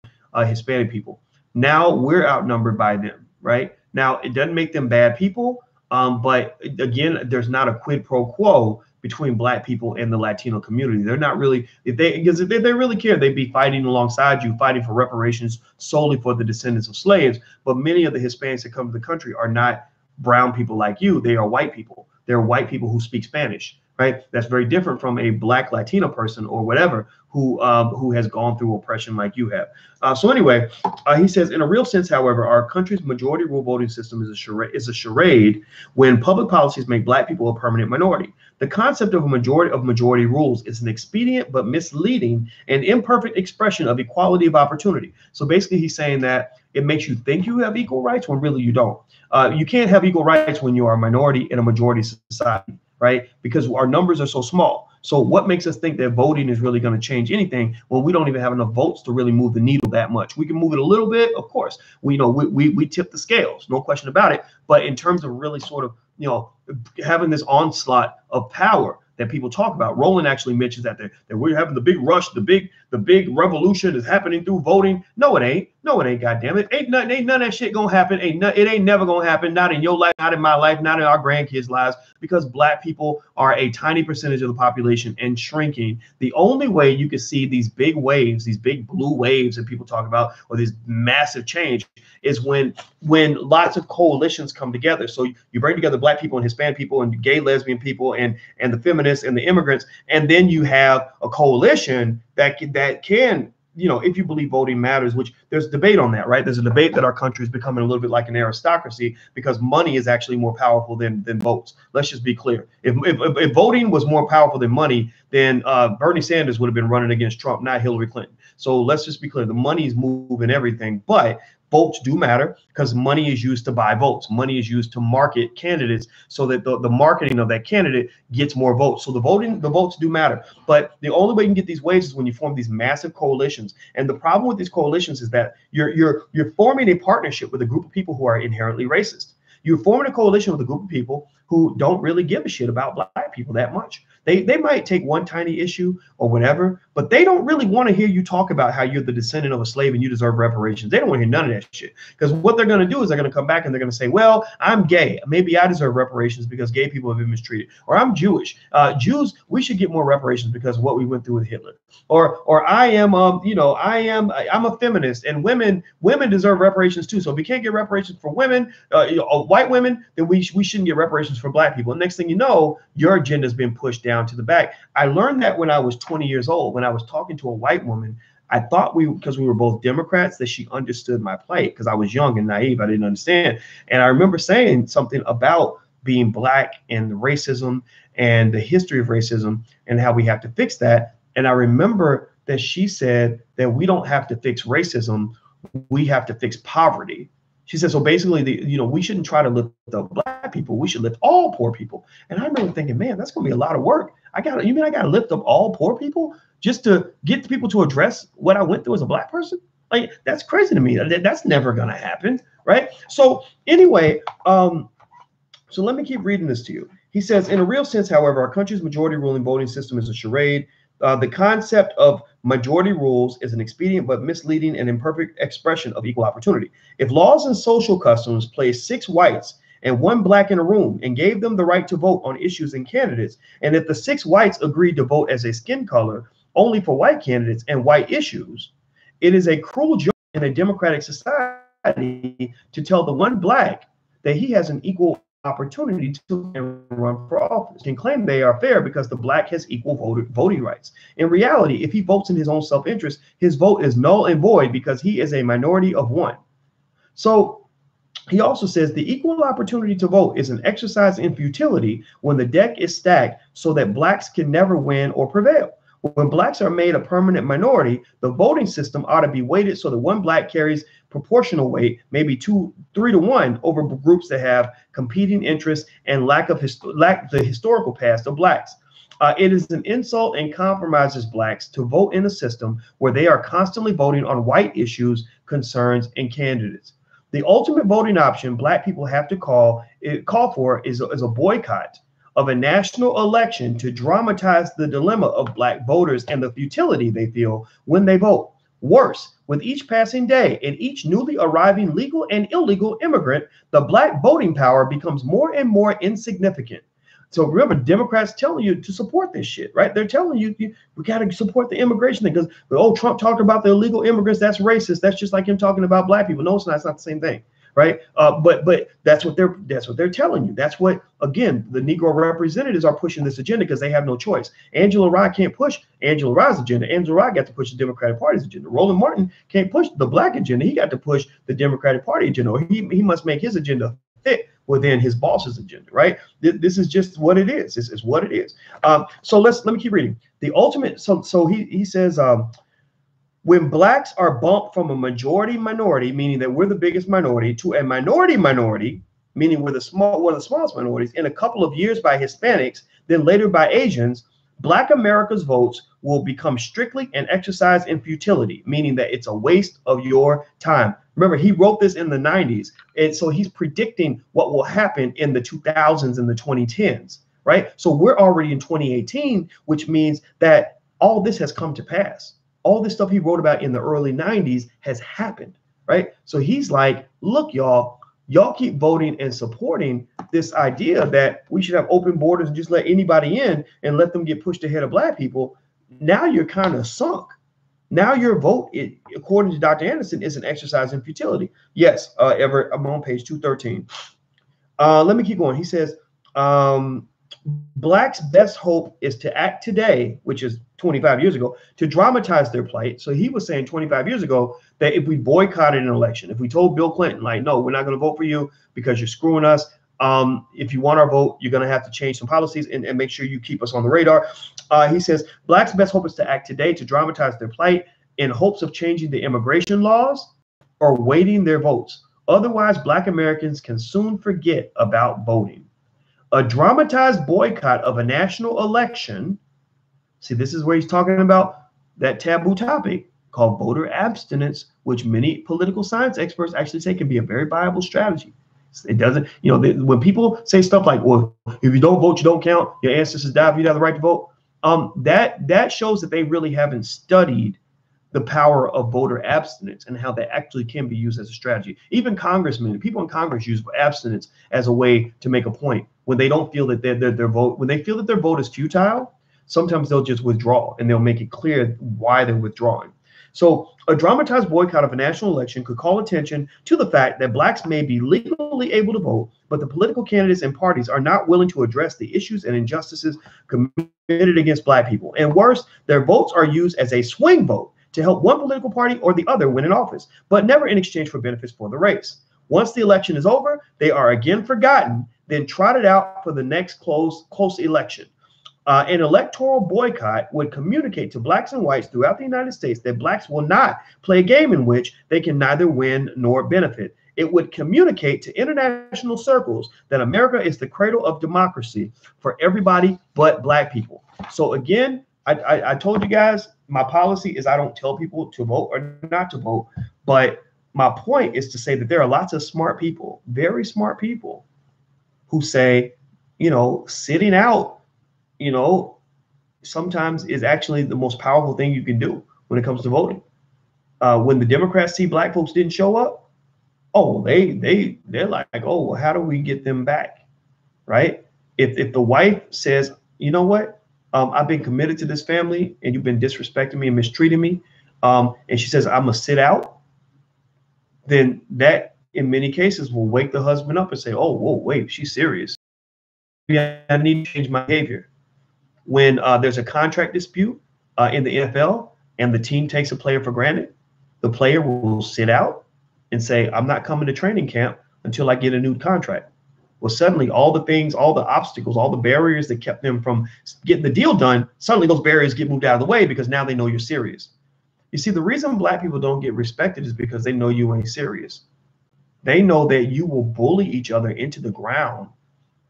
Hispanic people. Now we're outnumbered by them, right? Now it doesn't make them bad people, but again, there's not a quid pro quo between black people and the Latino community. They're not really, if they really care, they'd be fighting alongside you, fighting for reparations solely for the descendants of slaves. But many of the Hispanics that come to the country are not brown people like you. They are white people. They're white people who speak Spanish, right? That's very different from a black Latino person or whatever who has gone through oppression like you have. So anyway, he says, in a real sense, however, our country's majority rule voting system is a charade when public policies make black people a permanent minority. The concept of majority rules is an expedient but misleading and imperfect expression of equality of opportunity. So basically, he's saying that it makes you think you have equal rights when really you don't. You can't have equal rights when you are a minority in a majority society, right? Because our numbers are so small. So what makes us think that voting is really going to change anything when we don't even have enough votes to really move the needle that much? We can move it a little bit, of course. We tip the scales, no question about it. But in terms of really sort of, having this onslaught of power that people talk about, Roland actually mentions that we're having the big rush, the big revolution is happening through voting. No, it ain't. No, it ain't. Goddamn it, ain't none of that shit gonna happen. It ain't never gonna happen. Not in your life, not in my life, not in our grandkids' lives, because Black people are a tiny percentage of the population and shrinking. The only way you can see these big waves, these big blue waves that people talk about, or this massive change, is when lots of coalitions come together. So you bring together Black people and Hispanic people and gay, lesbian people and the feminists and the immigrants, and then you have a coalition that can, if you believe voting matters, which there's debate on that, right? There's a debate that our country is becoming a little bit like an aristocracy because money is actually more powerful than votes. Let's just be clear. If voting was more powerful than money, then Bernie Sanders would have been running against Trump, not Hillary Clinton. So let's just be clear. The money is moving everything, but votes do matter because money is used to buy votes. Money is used to market candidates so that the marketing of that candidate gets more votes. So the votes do matter. But the only way you can get these waves is when you form these massive coalitions. And the problem with these coalitions is that you're forming a partnership with a group of people who are inherently racist. You're forming a coalition with a group of people who don't really give a shit about Black people that much. They might take one tiny issue or whatever, but they don't really want to hear you talk about how you're the descendant of a slave and you deserve reparations. They don't want to hear none of that shit. Because what they're going to do is they're going to come back and they're going to say, well, I'm gay. Maybe I deserve reparations because gay people have been mistreated. Or I'm Jewish. Jews, we should get more reparations because of what we went through with Hitler. Or I am, I'm a feminist and women deserve reparations too. So if we can't get reparations for women, white women, then we shouldn't get reparations for Black people. And next thing you know, your agenda has been pushed down to the back. I learned that when I was 20 years old, when I was talking to a white woman. I thought because we were both Democrats, that she understood my plight because I was young and naive. I didn't understand. And I remember saying something about being Black and the racism and the history of racism and how we have to fix that. And I remember that she said that we don't have to fix racism. We have to fix poverty. She said, so basically, we shouldn't try to lift up Black people. We should lift all poor people. And I remember thinking, man, that's going to be a lot of work. You mean I got to lift up all poor people just to get the people to address what I went through as a Black person? Like, that's crazy to me. That's never going to happen, right? So anyway, so let me keep reading this to you. He says, in a real sense, however, our country's majority ruling voting system is a charade. The concept of majority rules is an expedient but misleading and imperfect expression of equal opportunity. If laws and social customs placed 6 whites and 1 Black in a room and gave them the right to vote on issues and candidates, and if the 6 whites agreed to vote as a skin color only for white candidates and white issues, it is a cruel joke in a democratic society to tell the 1 Black that he has an equal opportunity to run for office and claim they are fair because the Black has equal voting rights. In reality, if he votes in his own self-interest, his vote is null and void because he is a minority of 1. So he also says the equal opportunity to vote is an exercise in futility when the deck is stacked so that Blacks can never win or prevail. When Blacks are made a permanent minority, the voting system ought to be weighted so that 1 Black carries proportional weight, maybe 3 to 1 over groups that have competing interests and lack the historical past of Blacks. It is an insult and compromises Blacks to vote in a system where they are constantly voting on white issues, concerns, and candidates. The ultimate voting option Black people have to call for is a boycott of a national election to dramatize the dilemma of Black voters and the futility they feel when they vote. Worse, with each passing day and each newly arriving legal and illegal immigrant, the Black voting power becomes more and more insignificant. So remember, Democrats telling you to support this shit, right? They're telling you we got to support the immigration thing because, Trump talked about the illegal immigrants. That's racist. That's just like him talking about Black people. No, it's not. It's not the same thing, right? But that's what they're telling you. That's what, again, the Negro representatives are pushing this agenda because they have no choice. Angela Rye can't push Angela Rye's agenda. Angela Rye got to push the Democratic Party's agenda. Roland Martin can't push the Black agenda. He got to push the Democratic Party agenda. Or he must make his agenda fit within his boss's agenda, right? This is just what it is. This is what it is. So let me keep reading. The ultimate. So he says. When Blacks are bumped from a majority minority, meaning that we're the biggest minority, to a minority, meaning we're one of the smallest minorities, in a couple of years by Hispanics, then later by Asians, Black America's votes will become strictly an exercise in futility, meaning that it's a waste of your time. Remember, he wrote this in the 90s. And so he's predicting what will happen in the 2000s and the 2010s, right? So we're already in 2018, which means that all this has come to pass. All this stuff he wrote about in the early 90s has happened, right? So he's like, look, y'all keep voting and supporting this idea that we should have open borders and just let anybody in and let them get pushed ahead of Black people. Now you're kind of sunk. Now your vote, according to Dr. Anderson, is an exercise in futility. Yes, Everett, I'm on page 213. Let me keep going. He says, Blacks' best hope is to act today, which is 25 years ago, to dramatize their plight. So he was saying 25 years ago that if we boycotted an election, if we told Bill Clinton, like, no, we're not going to vote for you because you're screwing us. If you want our vote, you're going to have to change some policies and make sure you keep us on the radar. He says, Blacks' best hope is to act today to dramatize their plight in hopes of changing the immigration laws or weighting their votes. Otherwise, Black Americans can soon forget about voting. A dramatized boycott of a national election. See, this is where he's talking about that taboo topic called voter abstinence, which many political science experts actually say can be a very viable strategy. It doesn't, when people say stuff like, well, if you don't vote, you don't count, your ancestors died, you have the right to vote. That shows that they really haven't studied the power of voter abstinence and how that actually can be used as a strategy. Even congressmen, people in Congress use abstinence as a way to make a point when they don't feel that their vote, when they feel that their vote is futile. Sometimes they'll just withdraw and they'll make it clear why they're withdrawing. So a dramatized boycott of a national election could call attention to the fact that Blacks may be legally able to vote, but the political candidates and parties are not willing to address the issues and injustices committed against Black people. And worse, their votes are used as a swing vote to help one political party or the other win in office, but never in exchange for benefits for the race. Once the election is over, they are again forgotten, then trotted out for the next close election. An electoral boycott would communicate to Blacks and whites throughout the United States that Blacks will not play a game in which they can neither win nor benefit. It would communicate to international circles that America is the cradle of democracy for everybody but Black people. So again, I told you guys, my policy is I don't tell people to vote or not to vote, but my point is to say that there are lots of smart people, very smart people, who say, sitting out, sometimes is actually the most powerful thing you can do when it comes to voting. When the Democrats see Black folks didn't show up, they're like, oh, well, how do we get them back, right? If the wife says, you know what, I've been committed to this family and you've been disrespecting me and mistreating me, and she says, I'm gonna sit out, then that in many cases will wake the husband up and say, oh, whoa, wait, she's serious. Maybe I need to change my behavior. When there's a contract dispute in the NFL and the team takes a player for granted, the player will sit out and say, I'm not coming to training camp until I get a new contract. Well, suddenly all the things, all the obstacles, all the barriers that kept them from getting the deal done, suddenly those barriers get moved out of the way because now they know you're serious. You see, the reason Black people don't get respected is because they know you ain't serious. They know that you will bully each other into the ground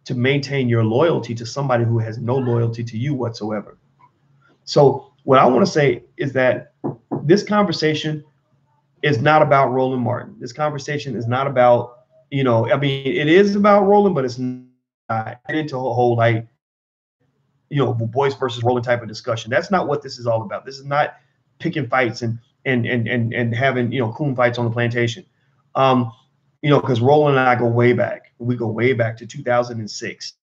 to maintain your loyalty to somebody who has no loyalty to you whatsoever. So what I want to say is that this conversation is not about Roland Martin. This conversation is not about, it is about Roland, but it's not into a whole boys versus Roland type of discussion. That's not what this is all about. This is not picking fights and having, coon fights on the plantation. Because Roland and I go way back. We go way back to 2006,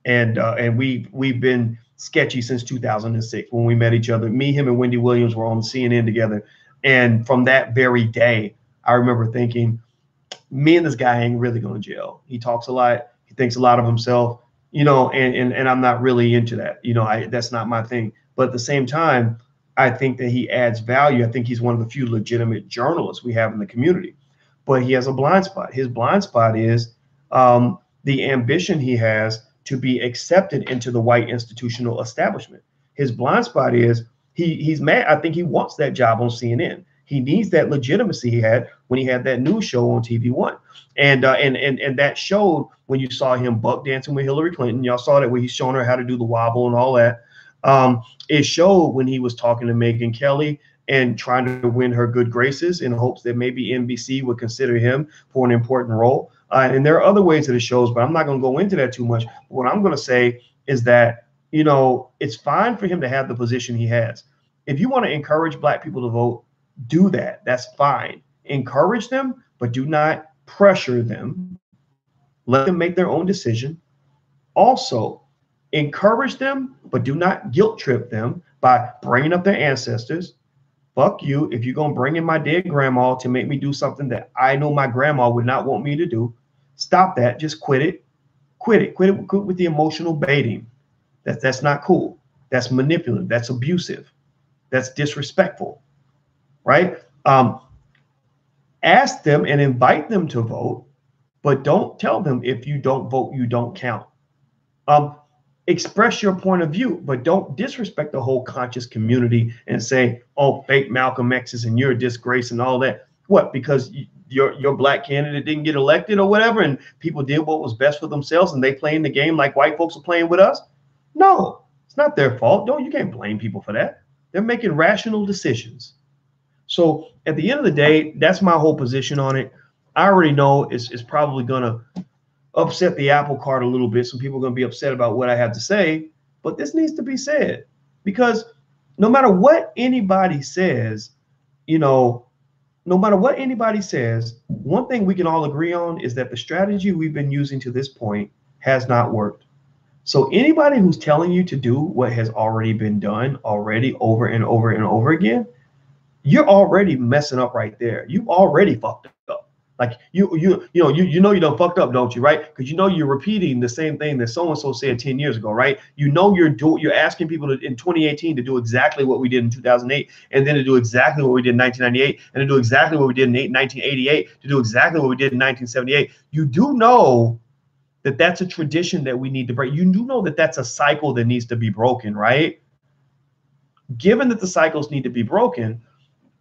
and we've been sketchy since 2006 when we met each other. Me, him, and Wendy Williams were on CNN together, and from that very day, I remember thinking, me and this guy ain't really going to jail. He talks a lot. He thinks a lot of himself, and I'm not really into that. That's not my thing. But at the same time, I think that he adds value. I think he's one of the few legitimate journalists we have in the community. But he has a blind spot. His blind spot is the ambition he has to be accepted into the white institutional establishment. His blind spot is he's mad. I think he wants that job on CNN. He needs that legitimacy he had when he had that news show on TV1. And that showed when you saw him buck dancing with Hillary Clinton. Y'all saw that where he's showing her how to do the wobble and all that. It showed when he was talking to Megyn Kelly and trying to win her good graces in hopes that maybe NBC would consider him for an important role. And there are other ways that it shows, but I'm not going to go into that too much. What I'm going to say is that, you know, it's fine for him to have the position he has. If you want to encourage Black people to vote, do that. That's fine. Encourage them, but do not pressure them. Let them make their own decision. Also, encourage them, but do not guilt trip them by bringing up their ancestors. Fuck you if you're going to bring in my dead grandma to make me do something that I know my grandma would not want me to do. Stop that. Just quit it. Quit it. Quit with the emotional baiting. That's not cool. That's manipulative. That's abusive. That's disrespectful. Right? Ask them and invite them to vote, but don't tell them if you don't vote, you don't count. Express your point of view, but don't disrespect the whole conscious community and say, oh, fake Malcolm X's and you're a disgrace and all that. What? Because your Black candidate didn't get elected or whatever, and people did what was best for themselves and they playing the game like white folks are playing with us? No, it's not their fault. You can't blame people for that. They're making rational decisions. So at the end of the day, that's my whole position on it. I already know it's probably going to upset the apple cart a little bit. Some people are going to be upset about what I have to say, but this needs to be said, because no matter what anybody says, you know, no matter what anybody says, one thing we can all agree on is that the strategy we've been using to this point has not worked. So anybody who's telling you to do what has already been done already over and over and over again, you're already messing up right there. You already fucked up. Like you know you done fucked up, don't you? Right? Because you know you're repeating the same thing that so and so said 10 years ago, right? You know you're asking people in 2018 to do exactly what we did in 2008, and then to do exactly what we did in 1998, and to do exactly what we did in 1988, to do exactly what we did in 1978. You do know that that's a tradition that we need to break. You do know that that's a cycle that needs to be broken, right? Given that the cycles need to be broken,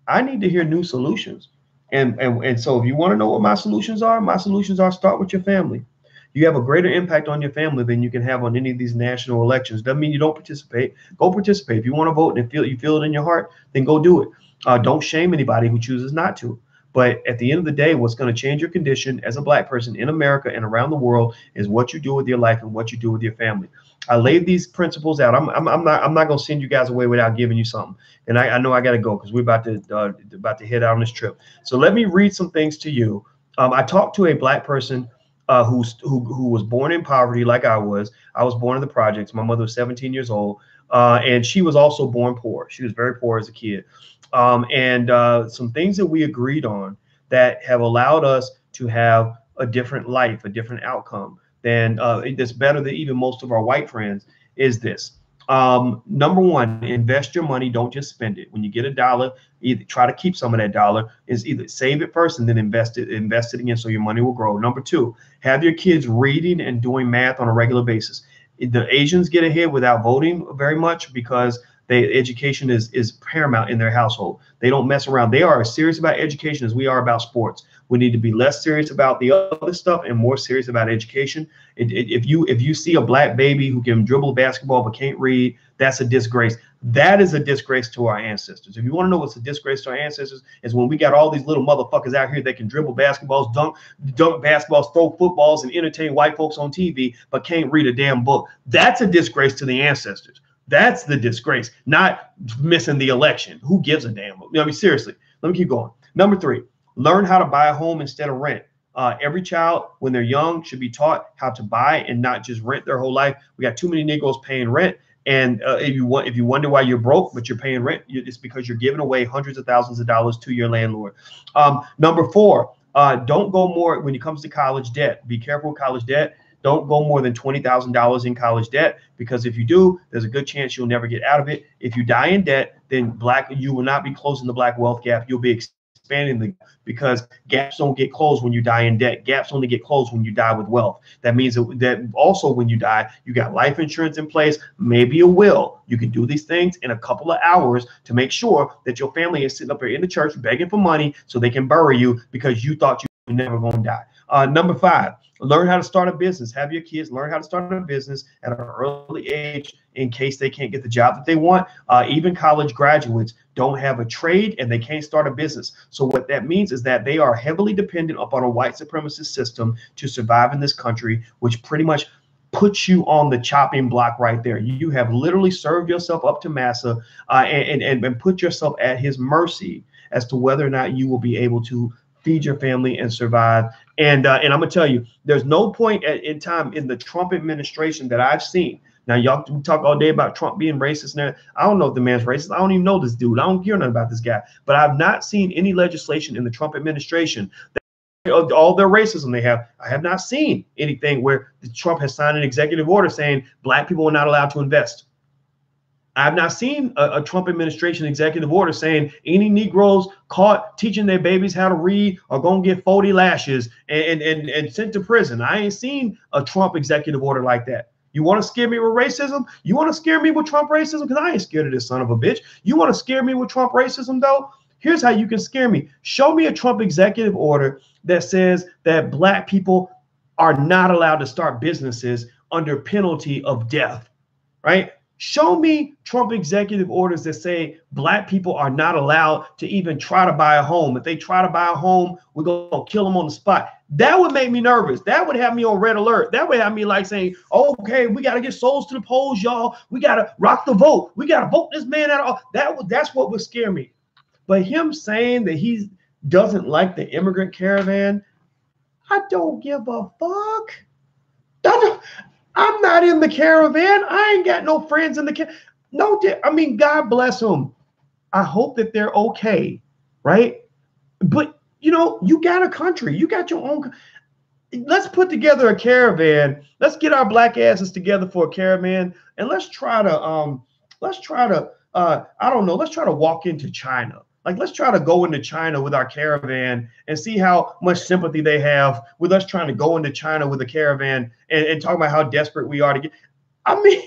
I need to hear new solutions. And so if you want to know what my solutions are start with your family. You have a greater impact on your family than you can have on any of these national elections. Doesn't mean you don't participate. Go participate. If you want to vote and you feel it in your heart, then go do it. Don't shame anybody who chooses not to. But at the end of the day, what's going to change your condition as a Black person in America and around the world is what you do with your life and what you do with your family. I laid these principles out. I'm not going to send you guys away without giving you something. And I know I got to go because we're about to head out on this trip. So let me read some things to you. I talked to a Black person who was born in poverty like I was. I was born in the projects. My mother was 17 years old, and she was also born poor. She was very poor as a kid. Some things that we agreed on that have allowed us to have a different life, a different outcome than that's better than even most of our white friends is this. Number one, invest your money. Don't just spend it. When you get a dollar, either try to keep some of that dollar. Is either save it first and then invest it again so your money will grow. Number two, have your kids reading and doing math on a regular basis. The Asians get ahead without voting very much because education is paramount in their household. They don't mess around. They are as serious about education as we are about sports. We need to be less serious about the other stuff and more serious about education. If you see a Black baby who can dribble a basketball but can't read, that's a disgrace. That is a disgrace to our ancestors. If you want to know what's a disgrace to our ancestors, is when we got all these little motherfuckers out here that can dribble basketballs, dunk basketballs, throw footballs, and entertain white folks on TV, but can't read a damn book. That's a disgrace to the ancestors. That's the disgrace, not missing the election. Who gives a damn? I mean, seriously, let me keep going. Number three, learn how to buy a home instead of rent. Every child, when they're young, should be taught how to buy and not just rent their whole life. We got too many Negroes paying rent. And if you wonder why you're broke, but you're paying rent, it's because you're giving away hundreds of thousands of dollars to your landlord. Number four, don't go more when it comes to college debt. Be careful with college debt. Don't go more than $20,000 in college debt, because if you do, there's a good chance you'll never get out of it. If you die in debt, then you will not be closing the Black wealth gap. You'll be expanding the gap, because gaps don't get closed when you die in debt. Gaps only get closed when you die with wealth. That means that also when you die, you got life insurance in place, maybe a will. You can do these things in a couple of hours to make sure that your family is sitting up here in the church begging for money so they can bury you because you thought you were never going to die. Number 5, learn how to start a business. Have your kids learn how to start a business at an early age in case they can't get the job that they want. Even college graduates don't have a trade and they can't start a business. So what that means is that they are heavily dependent upon a white supremacist system to survive in this country, which pretty much puts you on the chopping block right there. You have literally served yourself up to massa and put yourself at his mercy as to whether or not you will be able to feed your family and survive. And I'm gonna tell you, there's no point in time in the Trump administration that I've seen. Now, y'all talk all day about Trump being racist. Now, I don't know if the man's racist. I don't even know this dude. I don't care nothing about this guy. But I've not seen any legislation in the Trump administration that all their racism they have. I have not seen anything where Trump has signed an executive order saying black people are not allowed to invest. I've not seen a Trump administration executive order saying any Negroes caught teaching their babies how to read are going to get 40 lashes and sent to prison. I ain't seen a Trump executive order like that. You want to scare me with racism? You want to scare me with Trump racism? Because I ain't scared of this son of a bitch. You want to scare me with Trump racism, though? Here's how you can scare me. Show me a Trump executive order that says that black people are not allowed to start businesses under penalty of death, right? Show me Trump executive orders that say black people are not allowed to even try to buy a home. If they try to buy a home, we're going to kill them on the spot. That would make me nervous. That would have me on red alert. That would have me like saying, oh, okay, we got to get souls to the polls, y'all. We got to rock the vote. We got to vote this man out. That's what would scare me. But him saying that he doesn't like the immigrant caravan, I don't give a fuck. I'm not in the caravan. I ain't got no friends in the caravan. No, I mean, God bless them. I hope that they're okay, right? But, you know, you got a country. You got your own. Let's put together a caravan. Let's get our black asses together for a caravan, and let's try to I don't know, let's try to walk into China. Like, let's try to go into China with our caravan and see how much sympathy they have with us trying to go into China with a caravan and talk about how desperate we are to get. I mean,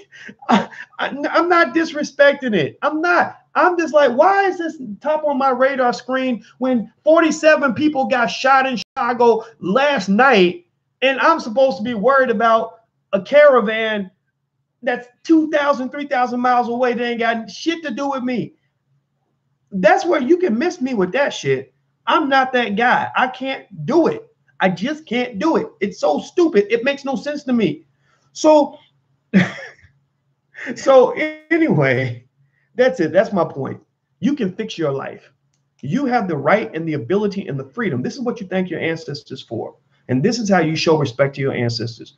I'm not disrespecting it. I'm not. I'm just like, why is this top on my radar screen when 47 people got shot in Chicago last night, and I'm supposed to be worried about a caravan that's 2,000, 3,000 miles away? They ain't got shit to do with me. That's where you can miss me with that shit. I'm not that guy. I can't do it. I just can't do it. It's so stupid. It makes no sense to me. So anyway, that's it. That's my point. You can fix your life. You have the right and the ability and the freedom. This is what you thank your ancestors for. And this is how you show respect to your ancestors.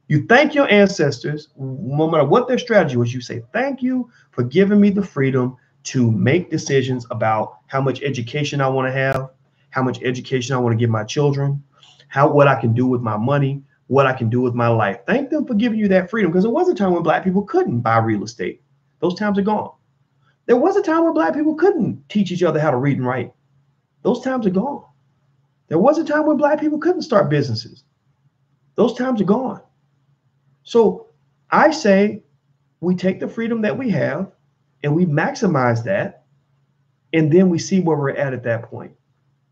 You thank your ancestors, no matter what their strategy was. You say, thank you for giving me the freedom to make decisions about how much education I want to have, how much education I want to give my children, what I can do with my money, what I can do with my life. Thank them for giving you that freedom, because there was a time when black people couldn't buy real estate. Those times are gone. There was a time when black people couldn't teach each other how to read and write. Those times are gone. There was a time when black people couldn't start businesses. Those times are gone. So I say we take the freedom that we have and we maximize that, and then we see where we're at that point.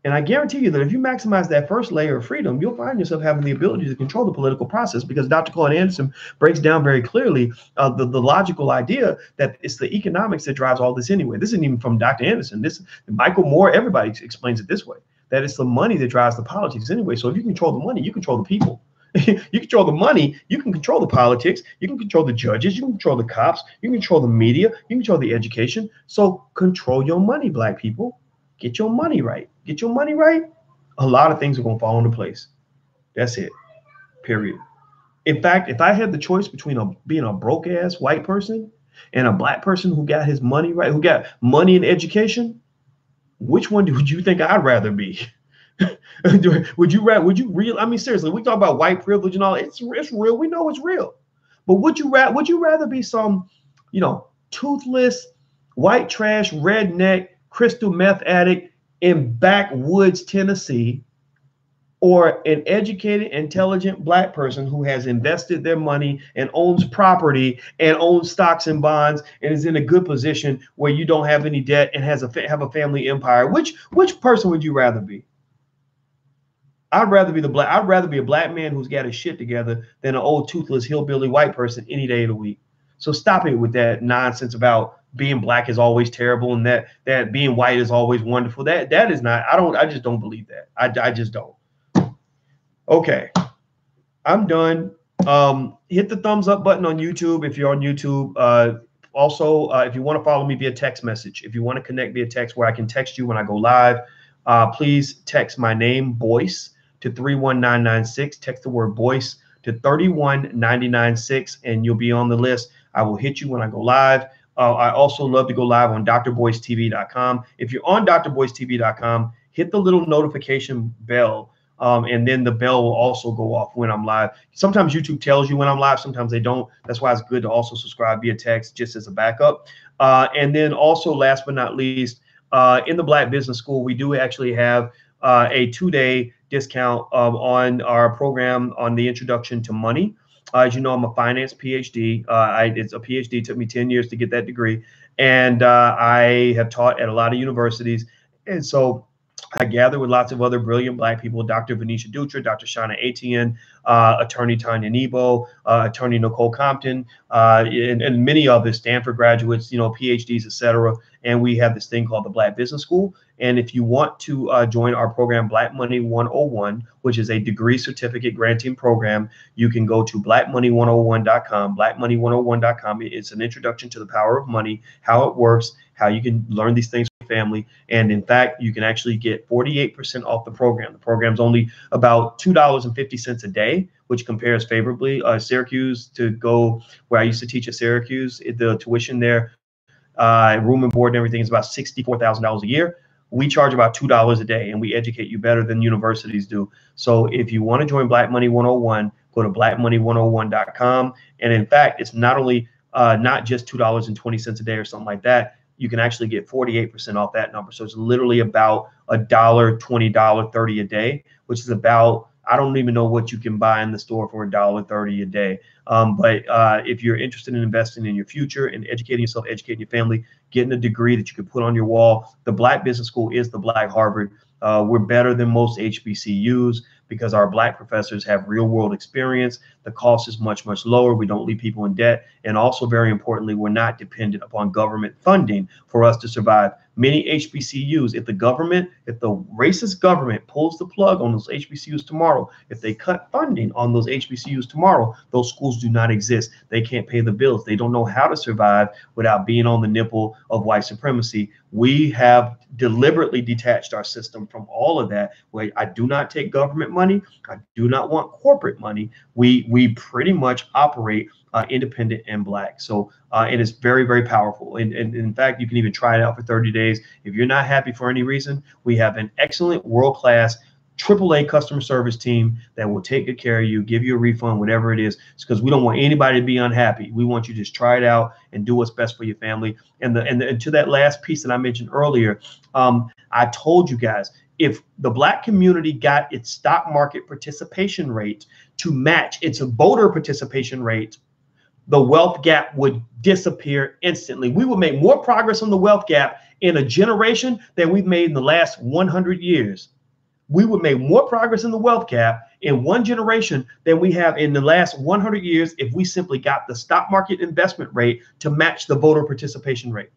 And I guarantee you that if you maximize that first layer of freedom, you'll find yourself having the ability to control the political process, because Dr. Claude Anderson breaks down very clearly the logical idea that it's the economics that drives all this anyway. This isn't even from Dr. Anderson. This Michael Moore, everybody explains it this way, that it's the money that drives the politics anyway. So if you control the money, you control the people. You control the money, you can control the politics, you can control the judges, you can control the cops, you can control the media, you can control the education. So control your money, black people. Get your money right. Get your money right. A lot of things are going to fall into place. That's it. Period. In fact, if I had the choice between being a broke ass white person and a black person who got his money right, who got money and education, which one would you think I'd rather be? Would you real? I mean, seriously, we talk about white privilege and all. It's real. We know it's real. But would you rather be some, toothless, white trash, redneck, crystal meth addict in backwoods Tennessee, or an educated, intelligent black person who has invested their money and owns property and owns stocks and bonds and is in a good position where you don't have any debt and have a family empire? Which person would you rather be? I'd rather be a black man who's got his shit together than an old toothless hillbilly white person any day of the week. So stop it with that nonsense about being black is always terrible and that being white is always wonderful. That is not. I just don't believe that. I just don't. Okay, I'm done. Hit the thumbs up button on YouTube if you're on YouTube. Also, if you want to follow me via text message, if you want to connect via text where I can text you when I go live, please text my name, Boyce, to 31996. Text the word Boyce to 31996, and you'll be on the list. I will hit you when I go live. I also love to go live on drboycetv.com. If you're on drboycetv.com, hit the little notification bell. And then the bell will also go off when I'm live. Sometimes YouTube tells you when I'm live, sometimes they don't. That's why it's good to also subscribe via text just as a backup. And then also, last but not least, in the Black Business School, we do actually have a 2-day discount on our program on the introduction to money. As you know, I'm a finance PhD. It's a PhD. It took me 10 years to get that degree. And I have taught at a lot of universities. And so I gather with lots of other brilliant black people, Dr. Venetia Dutra, Dr. Shauna Etienne, attorney Tanya Nebo, attorney Nicole Compton, and many others, Stanford graduates, PhDs, etc. And we have this thing called the Black Business School. And if you want to join our program, Black Money 101, which is a degree certificate granting program, you can go to blackmoney101.com, blackmoney101.com. It's an introduction to the power of money, how it works, how you can learn these things for your family. And in fact, you can actually get 48% off the program. The program's only about $2.50 a day, which compares favorably. Syracuse, to go where I used to teach at Syracuse, the tuition there, room and board and everything, is about $64,000 a year. We charge about $2 a day, and we educate you better than universities do. So if you want to join Black Money 101, go to blackmoney101.com. And in fact, it's not only not just $2.20 a day or something like that. You can actually get 48% off that number. So it's literally about $1.20, $1.30 a day, which is about, I don't even know what you can buy in the store for $1.30 a day. But if you're interested in investing in your future and educating yourself, educating your family, getting a degree that you can put on your wall, the Black Business School is the Black Harvard. We're better than most HBCUs because our Black professors have real world experience. The cost is much, much lower. We don't leave people in debt. And also, very importantly, we're not dependent upon government funding for us to survive. Many HBCUs, if the racist government pulls the plug on those HBCUs tomorrow, if they cut funding on those HBCUs tomorrow, those schools do not exist. They can't pay the bills. They don't know how to survive without being on the nipple of white supremacy. We have deliberately detached our system from all of that. Where I do not take government money. I do not want corporate money. We pretty much operate independent and Black. So it is very, very powerful. And in fact, you can even try it out for 30 days. If you're not happy for any reason, we have an excellent world-class AAA customer service team that will take good care of you, give you a refund, whatever it is. It's because we don't want anybody to be unhappy. We want you to just try it out and do what's best for your family. And to that last piece that I mentioned earlier, I told you guys, if the Black community got its stock market participation rate to match its voter participation rate, the wealth gap would disappear instantly. We would make more progress on the wealth gap in a generation than we've made in the last 100 years. We would make more progress in the wealth gap in one generation than we have in the last 100 years if we simply got the stock market investment rate to match the voter participation rate.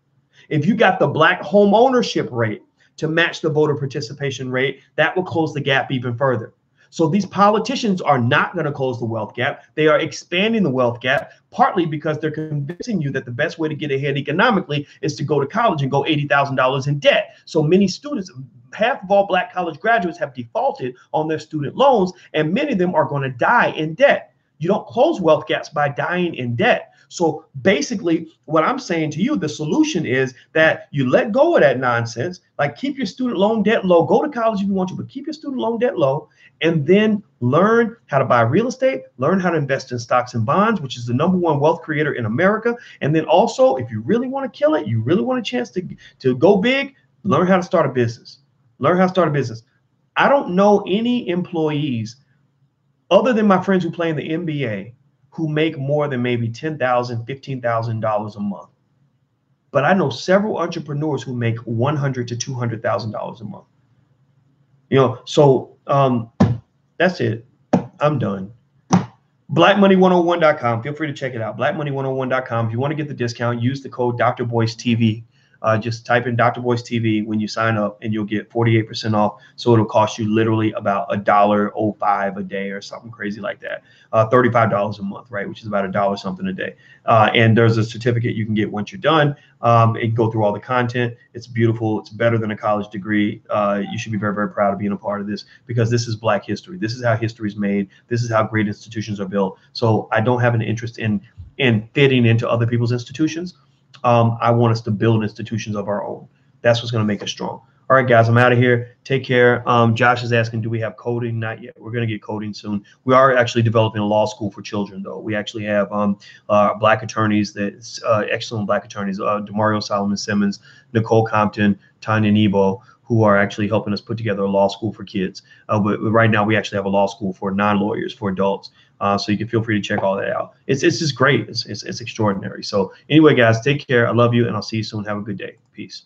If you got the Black home ownership rate to match the voter participation rate, that will close the gap even further. So these politicians are not going to close the wealth gap. They are expanding the wealth gap, partly because they're convincing you that the best way to get ahead economically is to go to college and go $80,000 in debt. So many students, half of all Black college graduates, have defaulted on their student loans, and many of them are going to die in debt. You don't close wealth gaps by dying in debt. So basically, what I'm saying to you, the solution is that you let go of that nonsense, like keep your student loan debt low, go to college if you want to, but keep your student loan debt low, and then learn how to buy real estate, learn how to invest in stocks and bonds, which is the #1 wealth creator in America. And then also, if you really want to kill it, you really want a chance to go big, learn how to start a business. Learn how to start a business. I don't know any employees other than my friends who play in the NBA who make more than maybe $10,000, $15,000 a month. But I know several entrepreneurs who make $100,000 to $200,000 a month. So that's it. I'm done. BlackMoney101.com. Feel free to check it out. BlackMoney101.com. If you want to get the discount, use the code Dr. Boyce TV. Just type in Dr. Boyce TV when you sign up, and you'll get 48% off. So it'll cost you literally about $1.05 a day or something crazy like that. $35 a month, right? Which is about $1 something a day. And there's a certificate you can get once you're done. And go through all the content. It's beautiful. It's better than a college degree. You should be very, very proud of being a part of this, because this is Black history. This is how history is made. This is how great institutions are built. So I don't have an interest in fitting into other people's institutions. I want us to build institutions of our own. That's what's going to make us strong. All right, guys, I'm out of here. Take care. Josh is asking, do we have coding? Not yet. We're going to get coding soon. We are actually developing a law school for children, though. We actually have Black attorneys, excellent Black attorneys, Demario Solomon Simmons, Nicole Compton, Tanya Nebo, who are actually helping us put together a law school for kids. But right now, we actually have a law school for non-lawyers, for adults. So you can feel free to check all that out. It's just great. It's extraordinary. So anyway, guys, take care. I love you, and I'll see you soon. Have a good day. Peace.